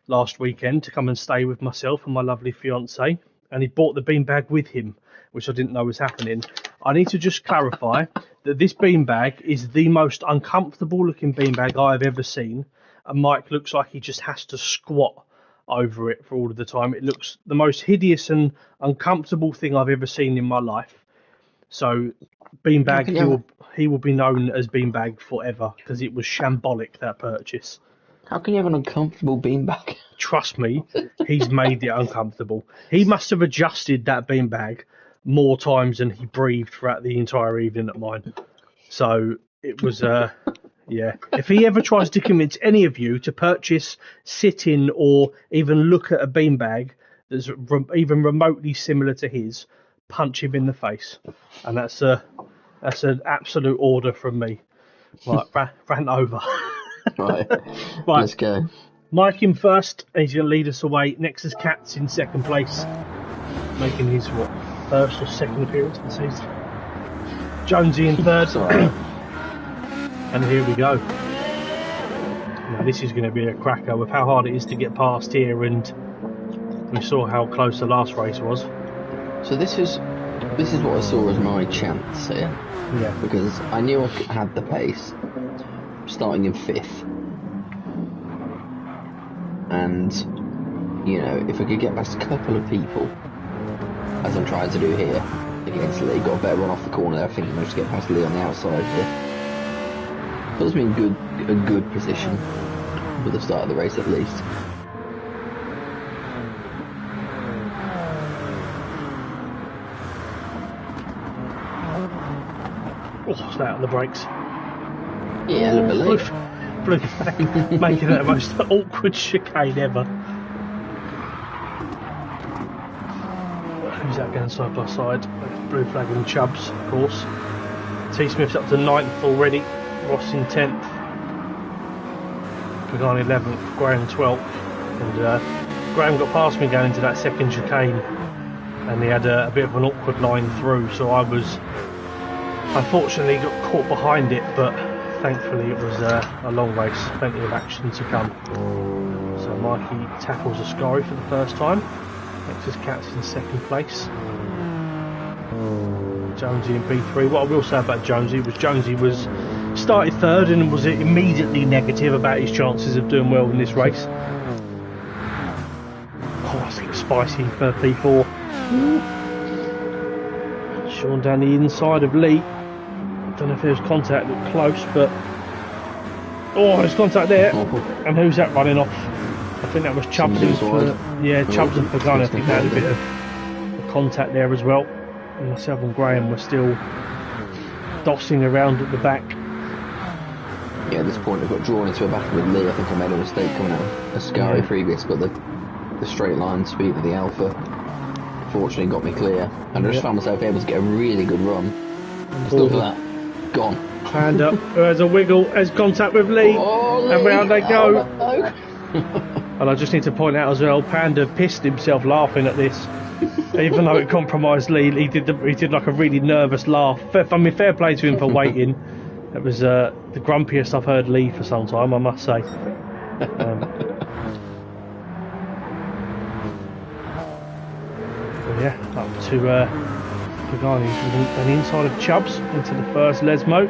last weekend to come and stay with myself and my lovely fiance, and he bought the beanbag with him, which I didn't know was happening. I need to just clarify that this beanbag is the most uncomfortable looking beanbag I've ever seen, and Mike looks like he just has to squat over it for all of the time. It looks the most hideous and uncomfortable thing I've ever seen in my life. So Beanbag, he will be known as Beanbag forever because it was shambolic, that purchase. How can you have an uncomfortable beanbag? Trust me, he's made it uncomfortable. He must have adjusted that beanbag more times than he breathed throughout the entire evening at mine. So it was, yeah. If he ever tries to convince any of you to purchase, sit in, or even look at a beanbag that's even remotely similar to his, punch him in the face. And that's an absolute order from me. Right, ran over. Right, let's go. Mike in first, he's going to lead us away. Nexus Cats in second place, making his first or second appearance of the season. Jonesy in third. And here we go. Now this is going to be a cracker with how hard it is to get past here, and we saw how close the last race was. So this is what I saw as my chance here. Yeah. Because I knew I had the pace, starting in 5th. And, you know, if I could get past a couple of people, as I'm trying to do here, against Lee, got a better run off the corner there. I think I managed to get past Lee on the outside here. Puts me in a good position for the start of the race at least. flat on the brakes. Yeah, a little bit late. Blue flag, making it the most awkward chicane ever. Who's that going side by side? Blue flag and Chubbs, of course. T Smith's up to 9th already. Ross in 10th. Pagani 11th. Graham 12th. And Graham got past me going into that second chicane, and he had a bit of an awkward line through, so I was unfortunately got caught behind it, but thankfully it was a long race, plenty of action to come. So Mikey tackles Ascari for the first time. Nexus Cat's in second place. Jonesy in P3. What I will say about Jonesy was started third and was immediately negative about his chances of doing well in this race. Oh, that's getting spicy for P4. Sean down the inside of Lee. Don't know if there's contact, looked close, but there's contact there. And who's that running off? I think that was Chubbs and Chubbs and Pagani. I think they had a bit of contact there as well. And myself and Graham were still dossing around at the back. Yeah, at this point I got drawn into a battle with Lee. I think I made a mistake coming out of Ascari previous, but the straight line speed of the Alpha fortunately got me clear. And I just found myself able to get a really good run. Just look at that. Gone. Hand up, there's a wiggle, has contact with Lee, and round they go. No. And I just need to point out as well, Panda pissed himself laughing at this. Even though it compromised Lee, he did like a really nervous laugh. Fair play to him for waiting. It was the grumpiest I've heard Lee for some time, I must say. Yeah, up to Pagani on the inside of Chubbs into the first Lesmo.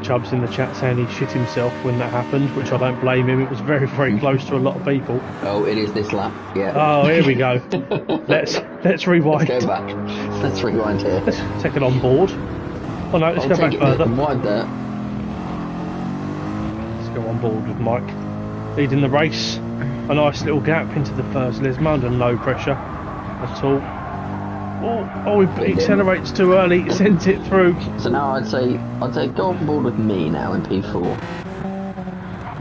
Chubbs in the chat saying he shit himself when that happened, which I don't blame him. It was very, very close to a lot of people. Oh, it is this lap, yeah. Oh, here we go. Let's rewind. Let's go back. Let's rewind here. Let's take it on board. Oh no, let's go back further. Wide there. Let's go on board with Mike. Leading the race. A nice little gap into the first Lesmo under no pressure at all. Oh, he accelerates too early, sent it through. So now I'd say go on board with me now in P4.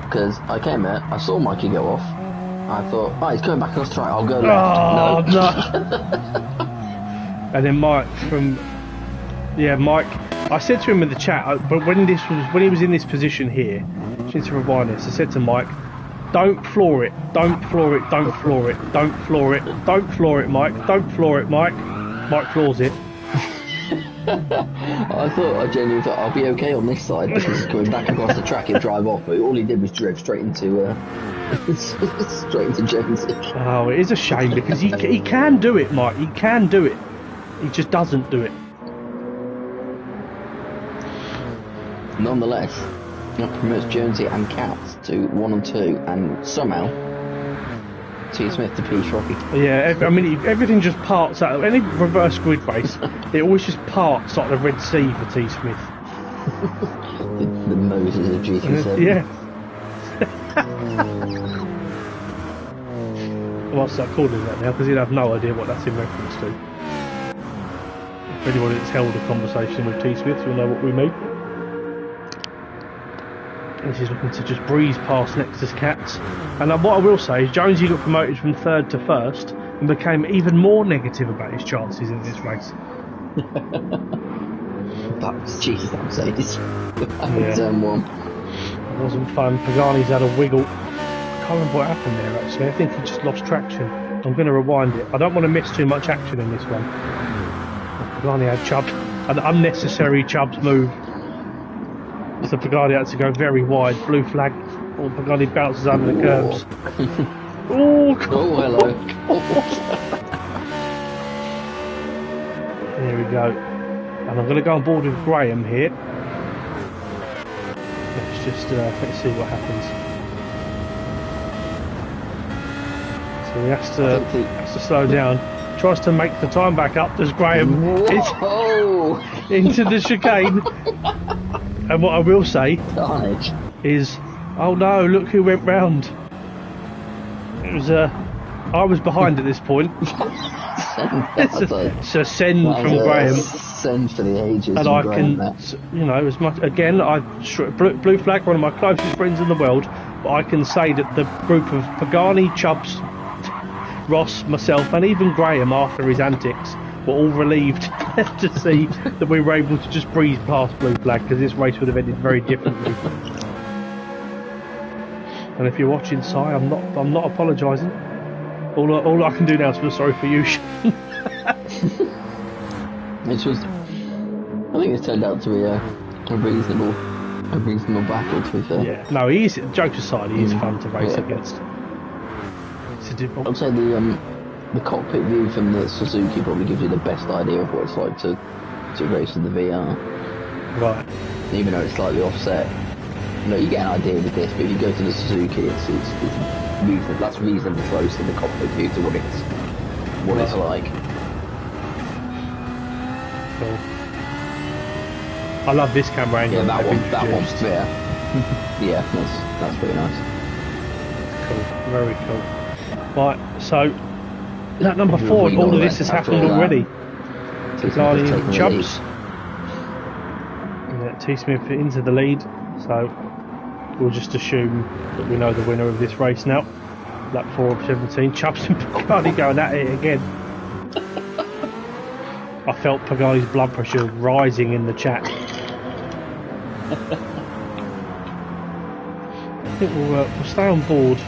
Because I came here, I saw Mikey go off. I thought, he's going back across the track, I'll go left. Oh, no. And then Mike, I said to him in the chat, but when he was in this position here, just need to rewind this, I said to Mike, don't floor it, don't floor it, don't floor it, don't floor it, don't floor it, Mike, don't floor it, Mike. Mike floors it. I genuinely thought I'll be okay on this side because going back across the track and drive off, but all he did was drive straight into Jonesy. Oh, it is a shame because he can do it, Mike. He can do it. He just doesn't do it. Nonetheless, that promotes Jonesy and Katz to 1 and 2, and somehow T Smith to Peace Rocky. Yeah, I mean everything just parts out. Any reverse grid race, it always just parts like the Red Sea for T Smith. the Moses of GT7. Yeah. Well, I'll start calling that now because he'll have no idea what that's in reference to. If anyone that's held a conversation with T Smith will know what we mean. And she's looking to just breeze past Nexus Cats. And what I will say is Jonesy got promoted from third to first and became even more negative about his chances in this race. Jesus, that was ages. Turn 1. It wasn't fun. Pagani's had a wiggle. I can't remember what happened there actually. I think he just lost traction. I'm going to rewind it. I don't want to miss too much action in this one. Pagani had Chubbs, an unnecessary Chubbs move. So Pagani had to go very wide. Blue flag. Oh, Pagani bounces over the curbs. Oh, hello. There we go. And I'm going to go on board with Graham here. Let's see what happens. So he has to slow down. Tries to make the time back up. Does Graham into the chicane? And what I will say is, oh no, look who went round. It was I was behind at this point. It's a send from Graham. Send for the ages. And I can, as much again, Blue Flag, one of my closest friends in the world, but I can say that the group of Pagani, Chubbs, Ross, myself, and even Graham, after his antics, were all relieved to see that we were able to just breeze past Blue Flag, because this race would have ended very differently. And if you're watching, Si, I'm not apologising. All I can do now is feel sorry for you. Which was, I think it's turned out to be a reasonable battle, to be fair. Yeah. No, jokes aside, he is fun to race against. I'd say the cockpit view from the Suzuki probably gives you the best idea of what it's like to race in the VR. Right. Even though it's slightly offset. You get an idea with this, but if you go to the Suzuki, it's reasonable. That's reasonably close in the cockpit view to what it's like. Cool. I love this camera angle. Yeah, that one's fair. Yeah, that's pretty nice. Cool, very cool. Right, so lap number 4, all of this has happened already. Pagani and Chubbs. Yeah, T Smith into the lead, so we'll just assume that we know the winner of this race now. Lap 4 of 17, Chubbs and Pagani going at it again. I felt Pagani's blood pressure rising in the chat. I think we'll stay on board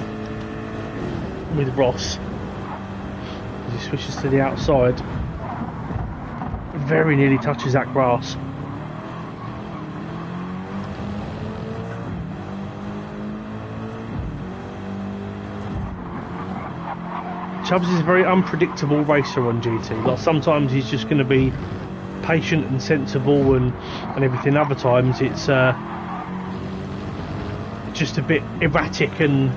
with Ross as he switches to the outside. Very nearly touches that grass. Chubbs is a very unpredictable racer on GT. Like sometimes he's just going to be patient and sensible and everything. Other times it's just a bit erratic and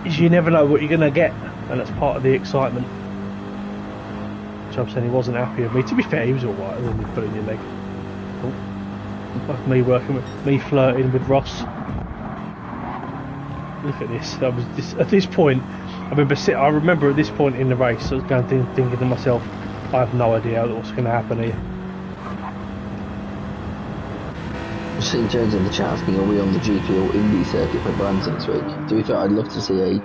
you never know what you're going to get, and that's part of the excitement. Chubbs said he wasn't happy with me. To be fair, he was alright when he put it in your leg. Like me flirting with Ross. Look at this. At this point, I remember at this point in the race, I was going thinking to myself, I have no idea what's going to happen here. St. Jones in the chat asking, are we on the GP or Indy circuit for Brands next week? To be fair, I'd love to see a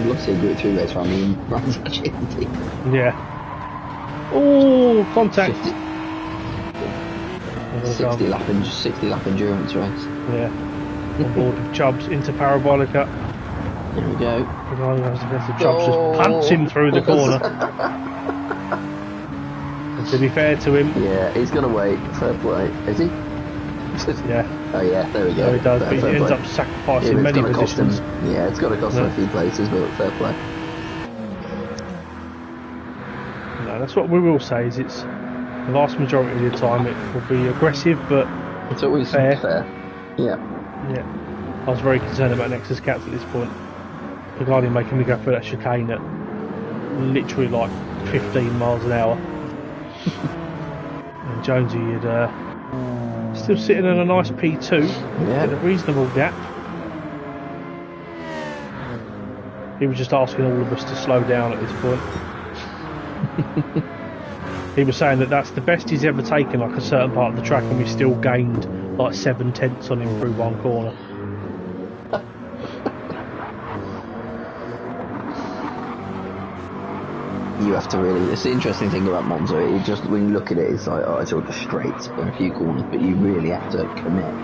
Group 3 race around the Brands GT. Yeah. Oh, contact. 60 lap endurance race. Yeah. On board with Chubbs into Parabolica. There we go. Chubbs just punts him through the corner. And to be fair to him, yeah, he's gonna wait. Fair play. Is he? Yeah. Oh yeah, there we go. So he does, but he ends up sacrificing many positions. It's got to cost him a few places, but fair play. No, that's what we will say. Is it's the vast majority of the time it will be aggressive, but it's always fair. Yeah. Yeah. I was very concerned about Nexus Cats at this point. Pagani making me go through that chicane at literally like 15 miles an hour. And Jonesy had still sitting in a nice P2 at a reasonable gap. He was just asking all of us to slow down at this point. He was saying that that's the best he's ever taken like a certain part of the track, and we still gained like 7/10 on him through one corner. You have to really. It's the interesting thing about Monza. It just when you look at it, it's like it's all just straight and a few corners, but you really have to commit.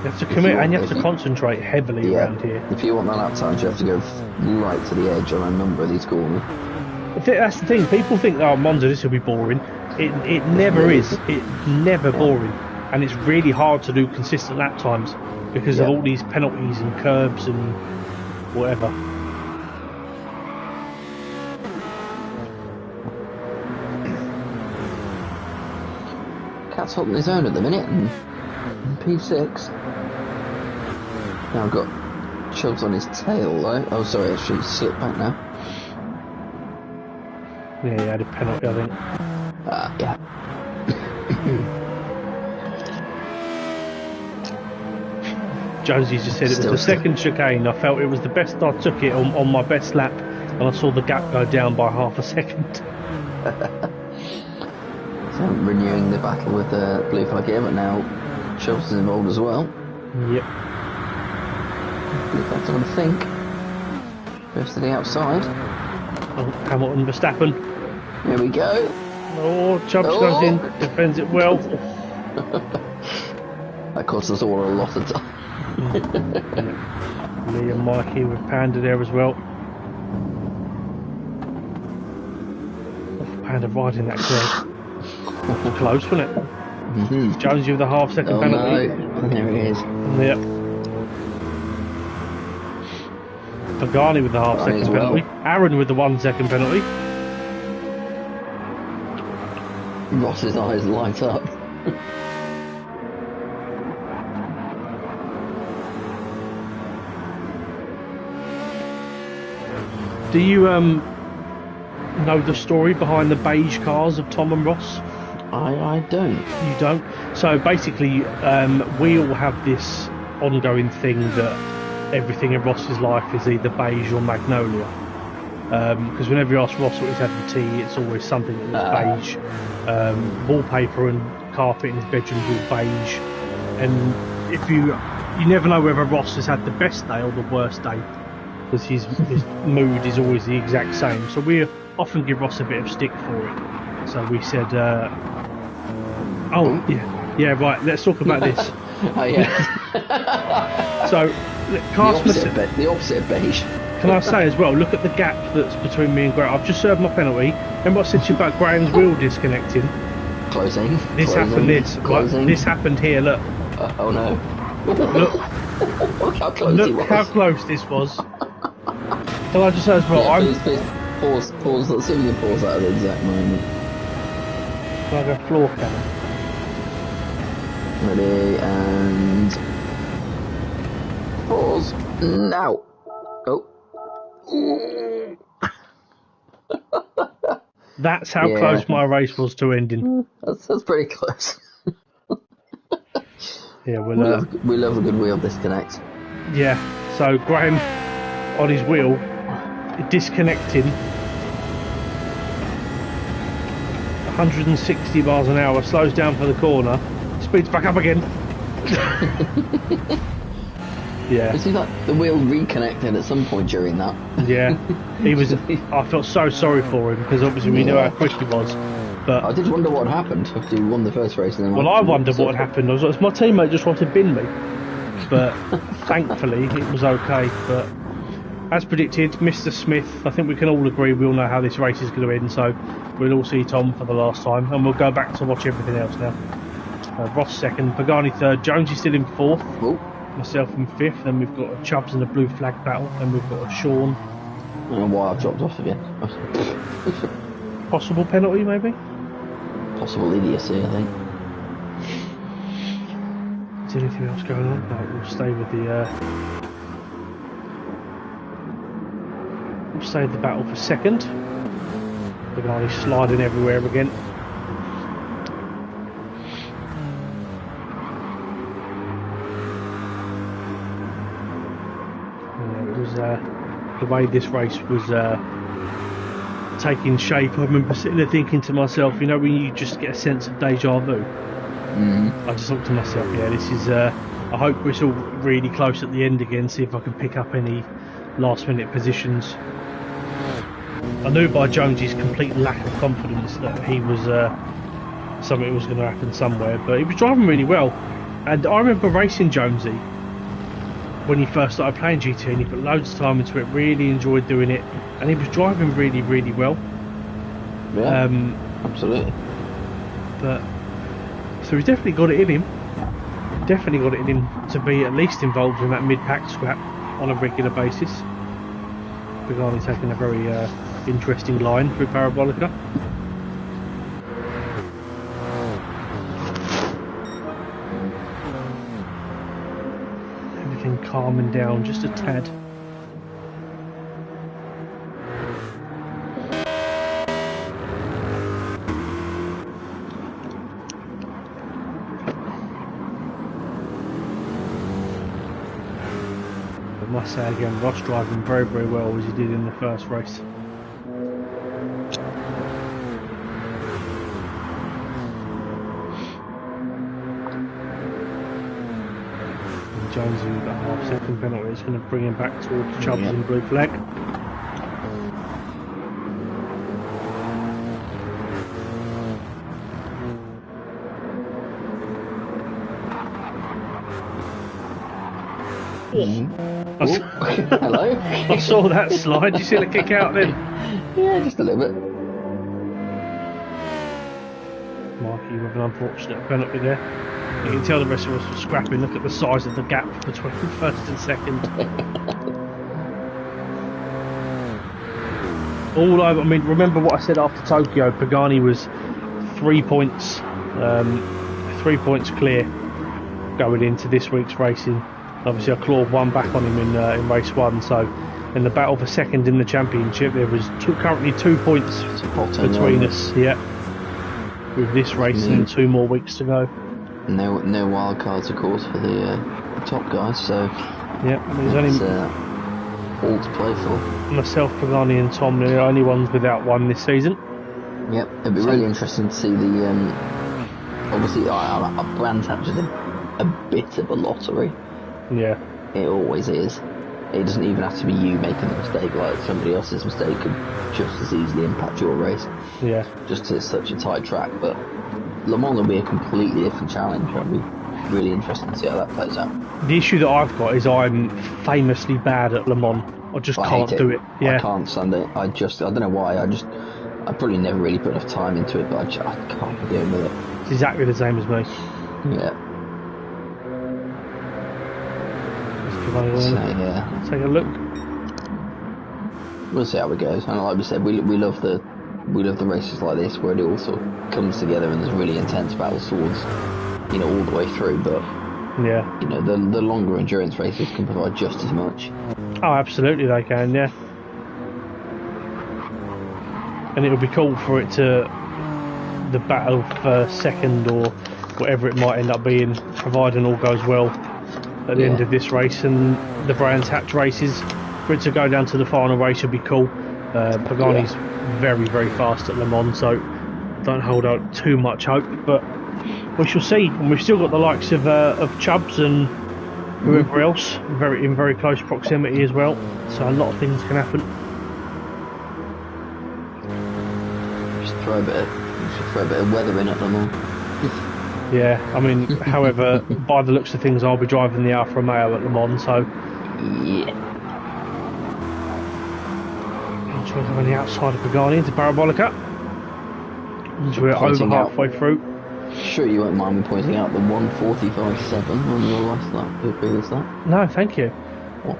You have to commit and you have to concentrate heavily around here. If you want that lap times, you have to go right to the edge on a number of these corners. That's the thing. People think, oh, Monza, this will be boring. It never is. It's never boring, and it's really hard to do consistent lap times because of all these penalties and curbs and whatever. Cat's holding his own at the minute in P6. Now I've got Chubbs on his tail though. Oh sorry, actually slipped back now. Yeah, he had a penalty, I think. Yeah. Jonesy just said it was the second chicane. I felt it was the best I took it on my best lap and I saw the gap go down by half a second. So renewing the battle with the blue flag here, but now Chelsea's involved as well. Yep. Blue flag's on, I think. Goes to the outside. Oh, Hamilton, Verstappen. Here we go. Oh, Chubbs goes in, defends it well. That costs us all a lot of time. Lee and Mikey with Panda there as well. Oh, Panda riding that curve. Close, wasn't it? Mm-hmm. Jonesy with a half-second penalty. No. There it is. Yep. Pagani with the half-second penalty. Aaron with the 1 second penalty. Ross's eyes light up. Do you know the story behind the beige cars of Tom and Ross? I don't. You don't? So basically, we all have this ongoing thing that everything in Ross's life is either beige or magnolia. Because whenever you ask Ross what he's had for tea, it's always something that was beige. Wallpaper and carpet in his bedroom is all beige. And if you never know whether Ross has had the best day or the worst day, because his mood is always the exact same. So we often give Ross a bit of stick for it. So we said, yeah, right, let's talk about this. Oh, yeah. So, the opposite of beige. Can I say as well, look at the gap that's between me and Graham. I've just served my penalty. Remember I said to you about Graham's wheel disconnecting? Closing. Happened this happened here, look. Oh no. Look. Look how close he was. Look how close this was. Can I just say as well, please pause, let's see if we can pause that at the exact moment. Can I go floor cam? Ready, and... pause, now! Oh. That's how close my race was to ending. That's pretty close. Yeah, we love a good wheel disconnect. Yeah, so Graham on his wheel disconnecting 160 miles an hour, slows down for the corner, speeds back up again. Yeah. It seems like the wheel reconnected at some point during that. Yeah, he was. I felt so sorry for him because obviously we knew how quick he was. But I did wonder what happened after he won the first race. And then I wondered what had happened. I was like, my teammate just wanted to bin me, but thankfully it was okay. But as predicted, Mr. Smith. I think we can all agree. We all know how this race is going to end. So we'll all see Tom for the last time, and we'll go back to watch everything else now. Ross second, Pagani third, Jonesy still in fourth. Ooh. Myself in fifth, then we've got a Chubbs and a blue flag battle, then we've got a Sean. I don't know why I've dropped off again. Possible penalty, maybe? Possible idiocy, I think. Is there anything else going on? No, we'll stay with the we'll save the battle for second. The guy is sliding everywhere again. The way this race was taking shape, I remember sitting there thinking to myself, you know, when you just get a sense of deja vu. I just thought to myself, yeah, this is. I hope it's all really close at the end again. See if I can pick up any last-minute positions. I knew by Jonesy's complete lack of confidence that he was something was going to happen somewhere, but he was driving really well. And I remember racing Jonesy when he first started playing GT, and he put loads of time into it, really enjoyed doing it, and he was driving really, really well. Yeah, absolutely. But so he's definitely got it in him. Definitely got it in him to be at least involved in that mid-pack scrap on a regular basis. Pagani taking a very interesting line through Parabolica. Calming down just a tad. I must say again, Ross driving very, very well as he did in the first race. And Jonesy with that half-second penalty is going to bring him back towards Chubbs and blue flag. Hello. I saw that slide. Did you see the kick out then? Yeah, just a little bit. Marky with an unfortunate penalty there. You can tell the rest of us were scrapping. Look at the size of the gap between first and second. All over. I mean, remember what I said after Tokyo? Pagani was 3 points, 3 points clear going into this week's racing. Obviously, I clawed one back on him in race one. So, in the battle for second in the championship, there was currently 2 points between us. Yeah, with this race and 2 more weeks to go. No wild cards, of course, for the top guys. So, yeah, there's only all to play for. Myself, Pagani, and Tom are the only ones without one this season. Yep, it'd be really interesting to see the. Obviously, brand taps is a bit of a lottery. Yeah. It always is. It doesn't even have to be you making the mistake, like somebody else's mistake could just as easily impact your race. Yeah. Just 'cause it's such a tight track, but Le Mans will be a completely different challenge. It'll be really interesting to see how that plays out. The issue that I've got is I'm famously bad at Le Mans. I just can't do it. Yeah. I can't stand it. I don't know why. I probably never really put enough time into it, but I can't be dealing with it. It's exactly the same as me. Yeah. So, yeah. Take a look. We'll see how it goes. And like we said, we love the races like this where it all sort of comes together and there's really intense battles towards, all the way through. But yeah, the longer endurance races can provide just as much. Oh, absolutely they can. Yeah. And it would be cool for it to the battle for second or whatever it might end up being, providing all goes well at the end of this race and the Brands Hatch races, for it to go down to the final race would be cool. Pagani's very, very fast at Le Mans, so don't hold out too much hope, but we shall see. And we've still got the likes of Chubbs and whoever else in very close proximity as well, so a lot of things can happen. Just throw a bit of weather in at Le Mans. Yeah, I mean, however, by the looks of things, I'll be driving the Alfa Romeo at Le Mans, so... Yeah. On the outside of Pagani into Parabolica. And we're over halfway through. Sure you won't mind me pointing out the 1:45.7 on your last lap. Who previous that? No, thank you.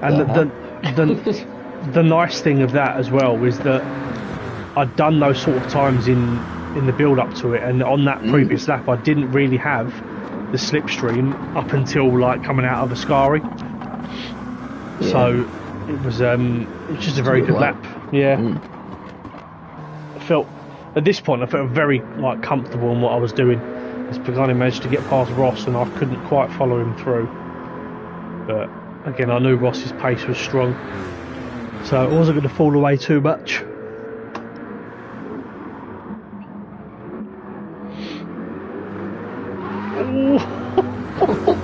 And the nice thing of that as well is that I'd done those sort of times in the build up to it, and on that previous lap I didn't really have the slipstream up until like coming out of Ascari. So it was just a very good lap. Yeah. I felt at this point very like comfortable in what I was doing, as Pagani managed to get past Ross and I couldn't quite follow him through, but again I knew Ross's pace was strong, so it wasn't going to fall away too much.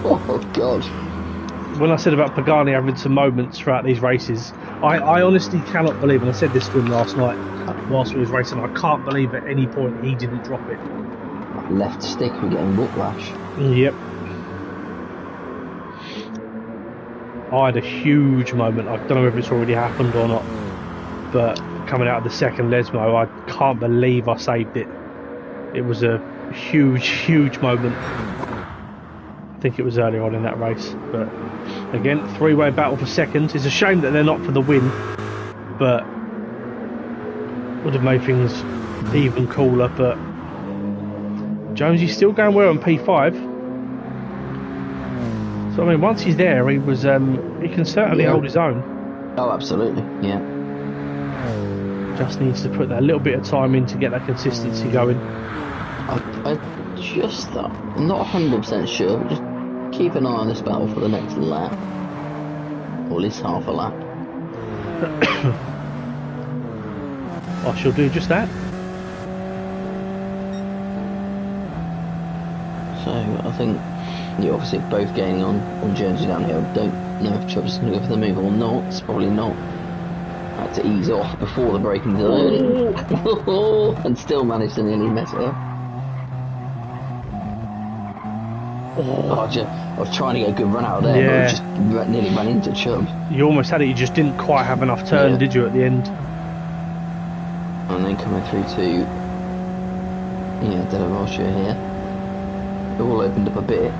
Oh God. When I said about Pagani having some moments throughout these races, I honestly cannot believe, and I said this to him last night whilst we was racing, I can't believe at any point he didn't drop it. Left stick and getting whiplash. Yep. I had a huge moment, I don't know if it's already happened or not, but coming out of the second Lesmo, I can't believe I saved it. It was a huge moment. I think it was earlier on in that race, but again, three-way battle for second. It's a shame that they're not for the win, but would have made things even cooler. But Jonesy's still going well on P5, so I mean, once he's there, he can certainly hold his own. Oh, absolutely, yeah. Just needs to put that little bit of time in to get that consistency going. I'm not 100% sure, but just keep an eye on this battle for the next lap. or at least half a lap. I shall do just that. So I think you're obviously both gaining on Jonesy downhill. Don't know if Chubb's going to go for the move or not. It's probably not. Had to ease off before the braking zone. And still managed to nearly mess it up. I was trying to get a good run out of there, but we just nearly ran into Chubb. You almost had it, you just didn't quite have enough turn, did you, at the end? And then coming through to De La Rocha here. It all opened up a bit.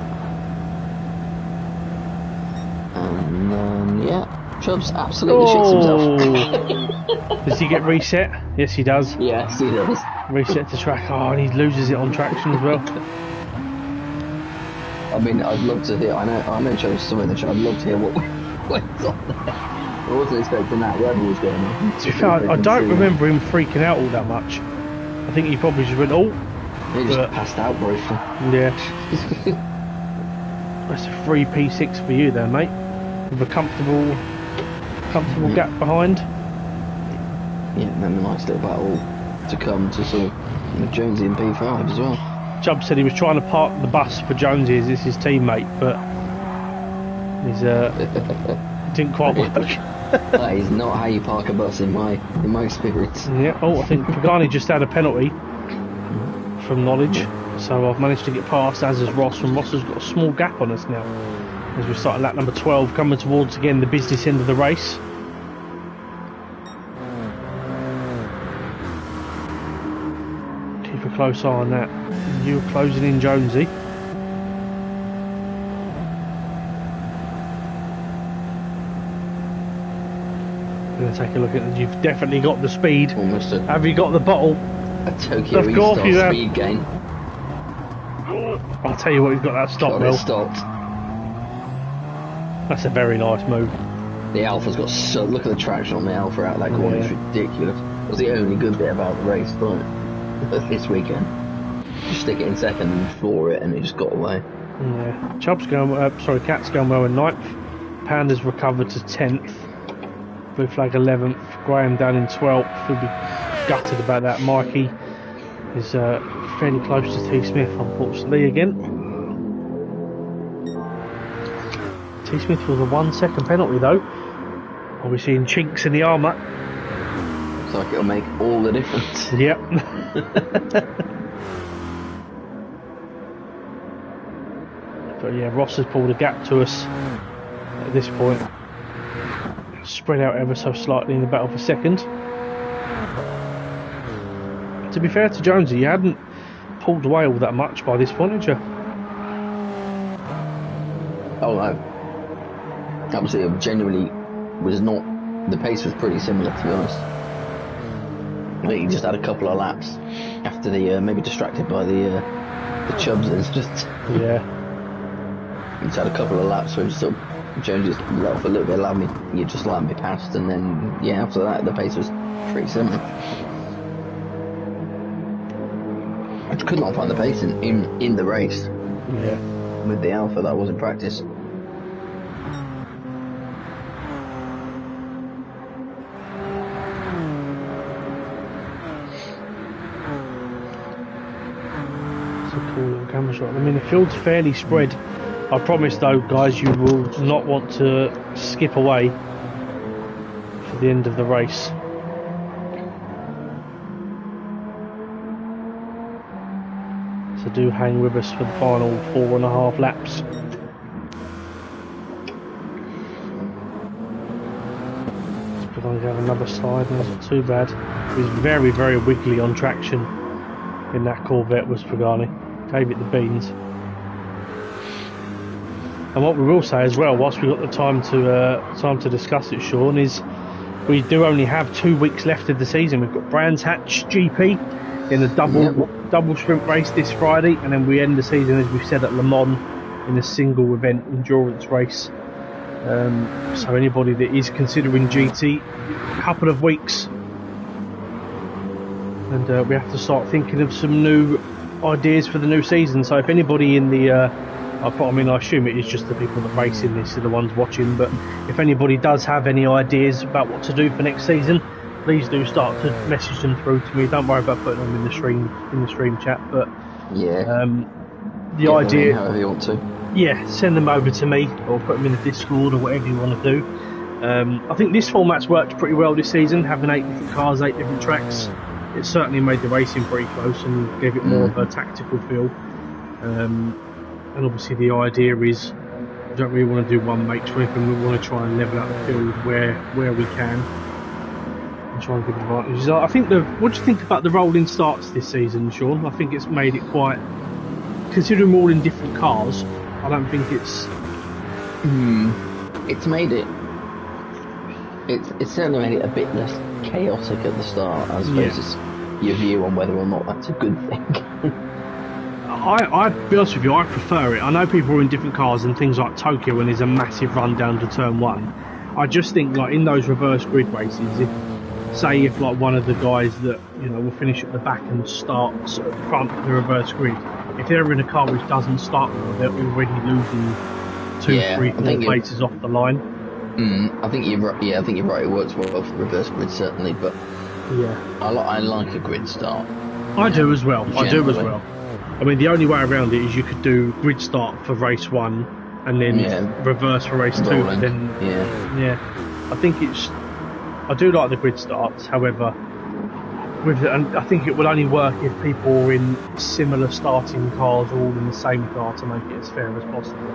And then, Chubb's absolutely shits himself. Does he get reset? Yes, he does. Yes, he does. Reset to track. Oh, and he loses it on traction as well. I mean, I'd love to hear. I know Chubb's somewhere in the chat. I'd love to hear what went on there. I wasn't expecting that. Whatever was going on. To be fair, I don't remember him freaking out all that much. I think he probably just went, he just passed out briefly. Yeah. That's a free P6 for you there, mate. With a comfortable gap behind. Yeah, and then a nice little battle to come to sort of Jonesy and P5 as well. Chubb said he was trying to park the bus for Jonesy as his teammate, but he's didn't quite work. That is not how you park a bus in my experience. Yeah. Oh, I think Pagani just had a penalty from knowledge, so I've managed to get past, as has Ross, and Ross has got a small gap on us now as we start lap number 12, coming towards again the business end of the race. Keep a close eye on that. You're closing in Jonesy. Going to take a look at it. You've definitely got the speed. Almost have you got the bottle? A Tokyo restart speed gain. I'll tell you what, you've got that stop, Will. Stopped. That's a very nice move. The Alpha's got look at the traction on the Alpha out that corner. It's ridiculous. It was the only good bit about the race, but this weekend, just stick it in second and floor it, and it just got away. Yeah. Chubb's going. Cat's going well in 9th. Panda's recovered to 10th. Blue Flag 11th. Graham down in 12th. He'll be gutted about that. Mikey is fairly close to T Smith, unfortunately, again. T Smith with a 1 second penalty though. Are we seeing chinks in the armour? Looks like it'll make all the difference. Yep. But yeah, Ross has pulled a gap to us at this point. Spread out ever so slightly in the battle for second. To be fair to Jonesy, you hadn't pulled away all that much by this point, had you? Oh no. Obviously, it genuinely was not. The pace was pretty similar, to be honest. I think he just had a couple of laps after the maybe distracted by the Chubbs incident. Yeah. He just had a couple of laps where sort of Jones just let off a little bit, you just allowed me past, and then after that the pace was pretty similar. I just could not find the pace in the race. Yeah. With the Alpha that was in practice. Cool little camera shot. I mean, the field's fairly spread. I promise though, guys, you will not want to skip away for the end of the race. So do hang with us for the final 4.5 laps. We're going to have another slide, and it's not too bad. It was very, very wiggly on traction in that Corvette, was Pagani. Gave it the beans. And what we will say as well, whilst we've got the time to discuss it, Sean, is we do only have 2 weeks left of the season. We've got Brands Hatch GP in a double sprint race this Friday, and then we end the season, as we've said, at Le Mans in a single event endurance race. So anybody that is considering GT, a couple of weeks, and we have to start thinking of some new ideas for the new season. So if anybody in the I assume it is just the people that race in this are the ones watching. But if anybody does have any ideas about what to do for next season, please do start to message them through to me. Don't worry about putting them in the stream chat. But yeah, the idea, however you want to. Yeah, send them over to me or put them in the Discord or whatever you want to do. I think this format's worked pretty well this season, having 8 different cars, 8 different tracks. It certainly made the racing pretty close and gave it more of a tactical feel. And obviously the idea is we don't really want to do one make trip, and we want to try and level out the field where we can and try and give advantages. I think what do you think about the rolling starts this season, Sean? I think it's made it quite, considering we're all in different cars, I don't think it's made it. It's certainly made it a bit less chaotic at the start. I suppose it's your view on whether or not that's a good thing. I'll be honest with you, I prefer it. I know people are in different cars and things like Tokyo when there's a massive run down to turn 1. I just think like in those reverse grid races, if like one of the guys that will finish at the back and start at the front of the reverse grid, if they're in a car which doesn't start well, they're already losing 2, 3, 4 places off the line. I think you're right. Yeah, I think you're right. It works well for reverse grid certainly, but I like a grid start. I do as well. I mean, the only way around it is you could do grid start for race 1 and then reverse for race 2. But then I think I do like the grid starts. However, and I think it would only work if people were in similar starting cars, all in the same car, to make it as fair as possible.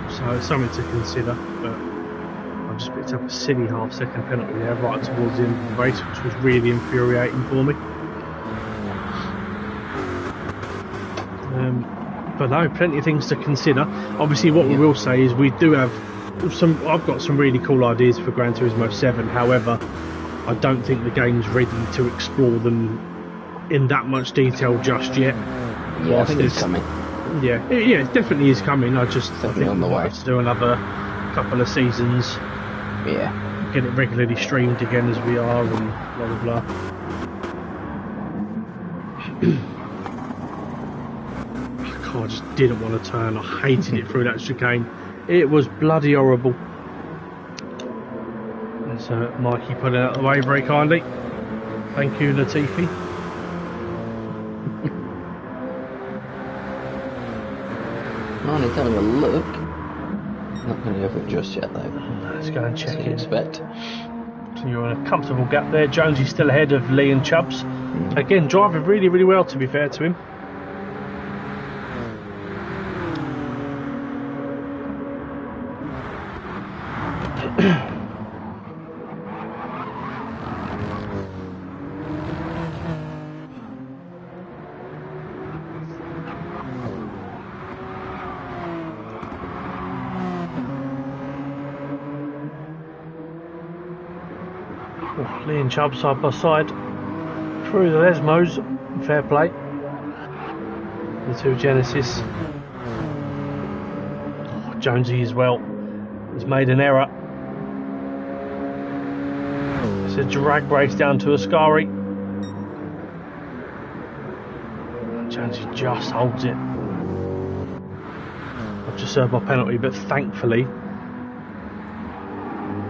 So it's something to consider. But I just picked up a silly half-second penalty there right towards the end of the race, which was really infuriating for me. But no, plenty of things to consider. Obviously, what we will say is we do have I've got some really cool ideas for Gran Turismo 7. However, I don't think the game's ready to explore them in that much detail just yet. Yeah, I think it's coming. Yeah, it definitely is coming. I think on the way. Have to do another couple of seasons. Yeah. Get it regularly streamed again as we are, and blah blah blah. I just didn't want to turn. I hated it through that chicane. It was bloody horrible. There's Mikey put it out of the way very kindly. Thank you, Latifi. Only having a look. Not going to go for it just yet though. Let's go and check it. Expect. So you're in a comfortable gap there. Jonesy's still ahead of Lee and Chubbs. Again, driving really, really well, to be fair to him. Lee and Chubb side by side through the Lesmos. Fair play. The 2 Genesis. Jonesy as well has made an error. It's a drag race down to Ascari. Jonesy just holds it. I've just served my penalty, but thankfully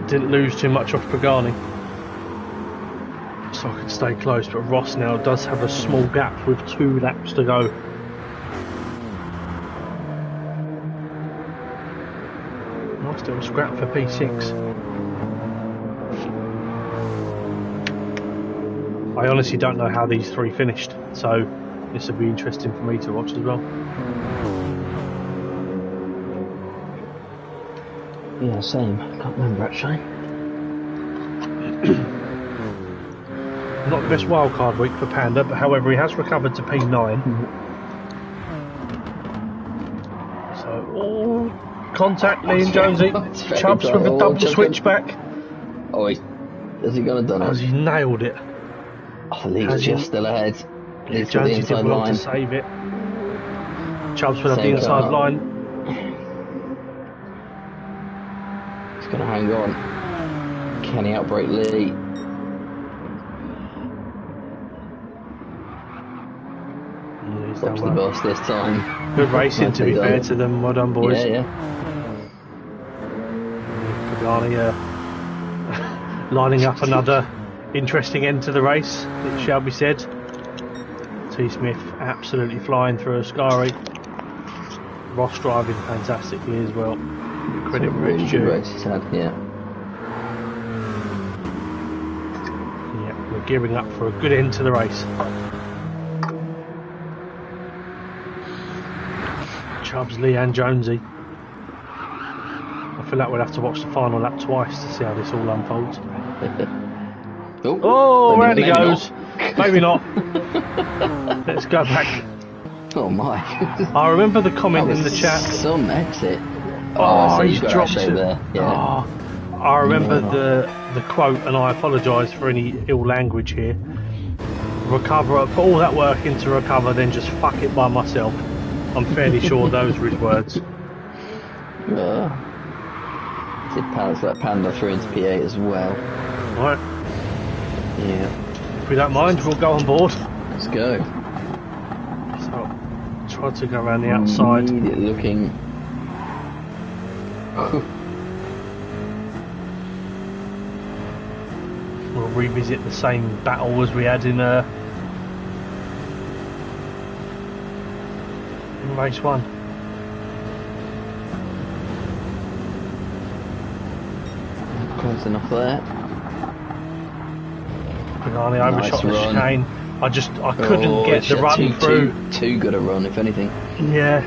didn't lose too much off Pagani, so I can stay close. But Ross now does have a small gap with 2 laps to go. Nice little scrap for P6. I honestly don't know how these 3 finished, so this will be interesting for me to watch as well. Yeah, same. I can't remember actually. Not the best wildcard week for Panda, but however he has recovered to P9. So, contact Lee and Jonesy. Chubbs with a double switchback. Oh, has he gonna done it? Has he nailed it? Oh, Lee's just still ahead. Lee's got the Jonesy inside did well line. to save it. Chubbs will have the inside line. He's gonna hang on. Can he outbrake Lee? Stops the bus this time. Good racing, to be fair to them. Well done, boys. Yeah. Pagani lining up another interesting end to the race, it shall be said. T. Smith absolutely flying through Ascari. Ross driving fantastically as well. Credit where it's due. Race he's had, yeah. Yeah, we're gearing up for a good end to the race. Chubbs, Lee and Jonesy. I feel like we'll have to watch the final lap twice to see how this all unfolds. Oh, round he goes. Maybe not. Let's go back. Oh my. I remember the comment in the chat. Some exit. Oh, so he's dropped it. There. Yeah. Oh, I remember the quote, and I apologise for any ill language here. Recover, put all that work into recover, then just fuck it by myself. I'm fairly sure those were his words. Let's let Panda through into P8 as well. Right. Yeah. If we don't mind, we'll go on board. Let's go. So, try to go around the outside. Immediately looking. We'll revisit the same battle as we had in race 1. Close enough there. Pagani overshot the chicane. I couldn't get the run through. Too good a run, if anything. Yeah.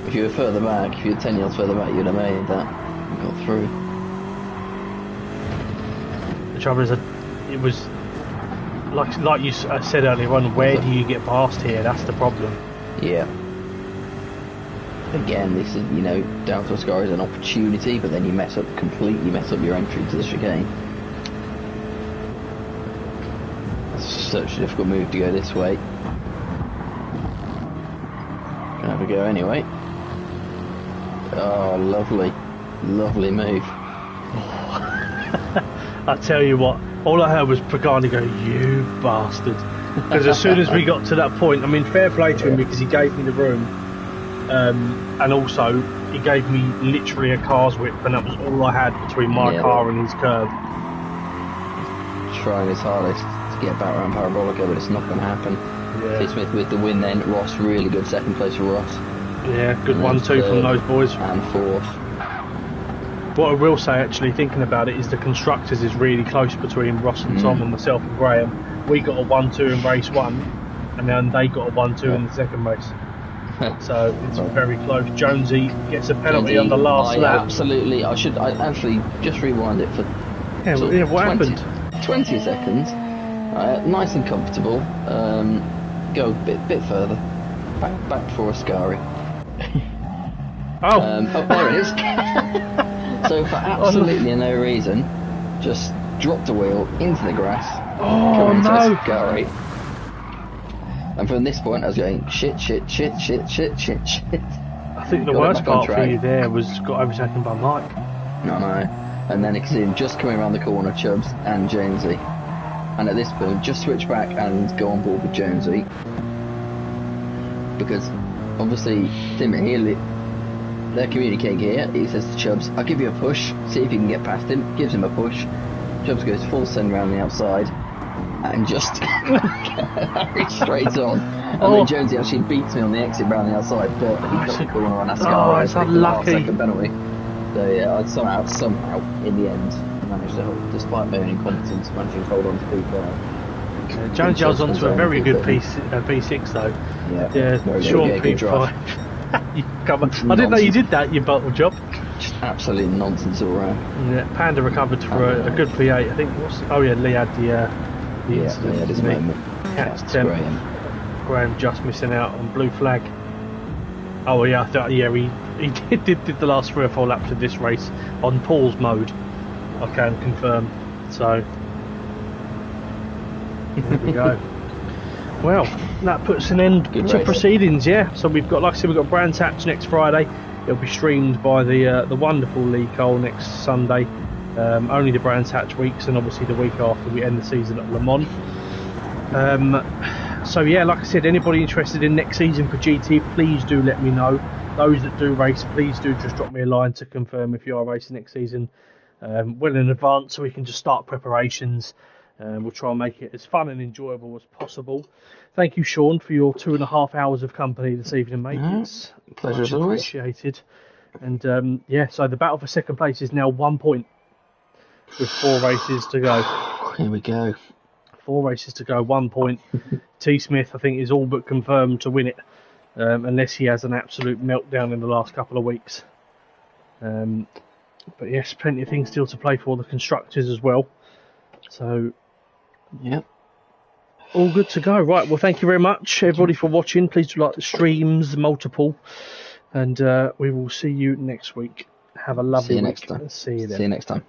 If you were further back, if you were 10 yards further back, you'd have made that. Got through. The trouble is, it was like you said earlier on. Where do you get past here? That's the problem. Yeah. Again, this is down to Ascari is an opportunity, but then you completely mess up your entry to the chicane. It's such a difficult move to go this way. Gonna have a go anyway. Oh, lovely move. I tell you what, all I heard was Pagani go, "You bastard!" Because as soon as we got to that point, I mean, fair play to him because he gave me the room. And also, he gave me literally a car's width, and that was all I had between my car and his curb. Trying his hardest to get back around Parabolica, but it's not going to happen. Yeah. Smith with the win then. Ross, really good second place for Ross. Yeah, good 1-2 from those boys. And fourth. What I will say, actually, thinking about it, is the constructors is really close between Ross and Tom and myself and Graham. We got a 1-2 in race 1, and then they got a 1-2 in the second race. So it's very close. Jonesy gets a penalty on the last lap. Absolutely. I actually just rewind it for what happened? 20 seconds. Nice and comfortable. Go a bit further. Back for Ascari. Oh, there it is. So for absolutely no reason, just dropped a wheel into the grass. Oh no! Ascari. And from this point, I was going shit. I think the worst part for you there was got overtaken by Mike. No. And then you can see him just coming around the corner, Chubbs and Jonesy. And at this point, just switch back and go on board with Jonesy. Because obviously, they're communicating here. He says to Chubbs, "I'll give you a push, see if you can get past him." Gives him a push. Chubbs goes full send around the outside. And just straight on. And then Jonesy actually beats me on the exit round the outside, but he got the corner on Ascari. Oh, it's unlucky. Second penalty. So yeah, I somehow, in the end, managed to, despite my own incompetence, managed to hold on to P5. Jonesy was onto a very good P6 though. Yeah, Sean P5. I didn't know you did that, you bottle job. Just absolute nonsense all around. Yeah, Panda recovered for a good P8. I think. Lee had the incident. His moment. Catch 10. Graham just missing out on blue flag. Oh yeah, he did the last 3 or 4 laps of this race on pause mode. I can confirm. So there we go. Well, that puts an end to proceedings. Yeah. So we've got, like I said, we've got Brands Hatch next Friday. It'll be streamed by the wonderful Lee Cole next Sunday. Only the Brands Hatch weeks, and obviously the week after we end the season at Le Mans. So yeah, like I said, anybody interested in next season for GT, please do let me know. Those that do race, please do just drop me a line to confirm if you are racing next season well in advance, so we can just start preparations. We'll try and make it as fun and enjoyable as possible. Thank you, Sean, for your 2.5 hours of company this evening, mate. It's Pleasure much as always. appreciated. And yeah, so the battle for second place is now 1 point with 4 races to go. Here we go. 4 races to go, 1 point. T. Smith, I think, is all but confirmed to win it, unless he has an absolute meltdown in the last couple of weeks. But yes, plenty of things still to play for the constructors as well. So, Yep. all good to go. Right, well, thank you very much, everybody, for watching. Please do like the streams, multiple. And we will see you next week. Have a lovely week. Next time. See you then. See you next time.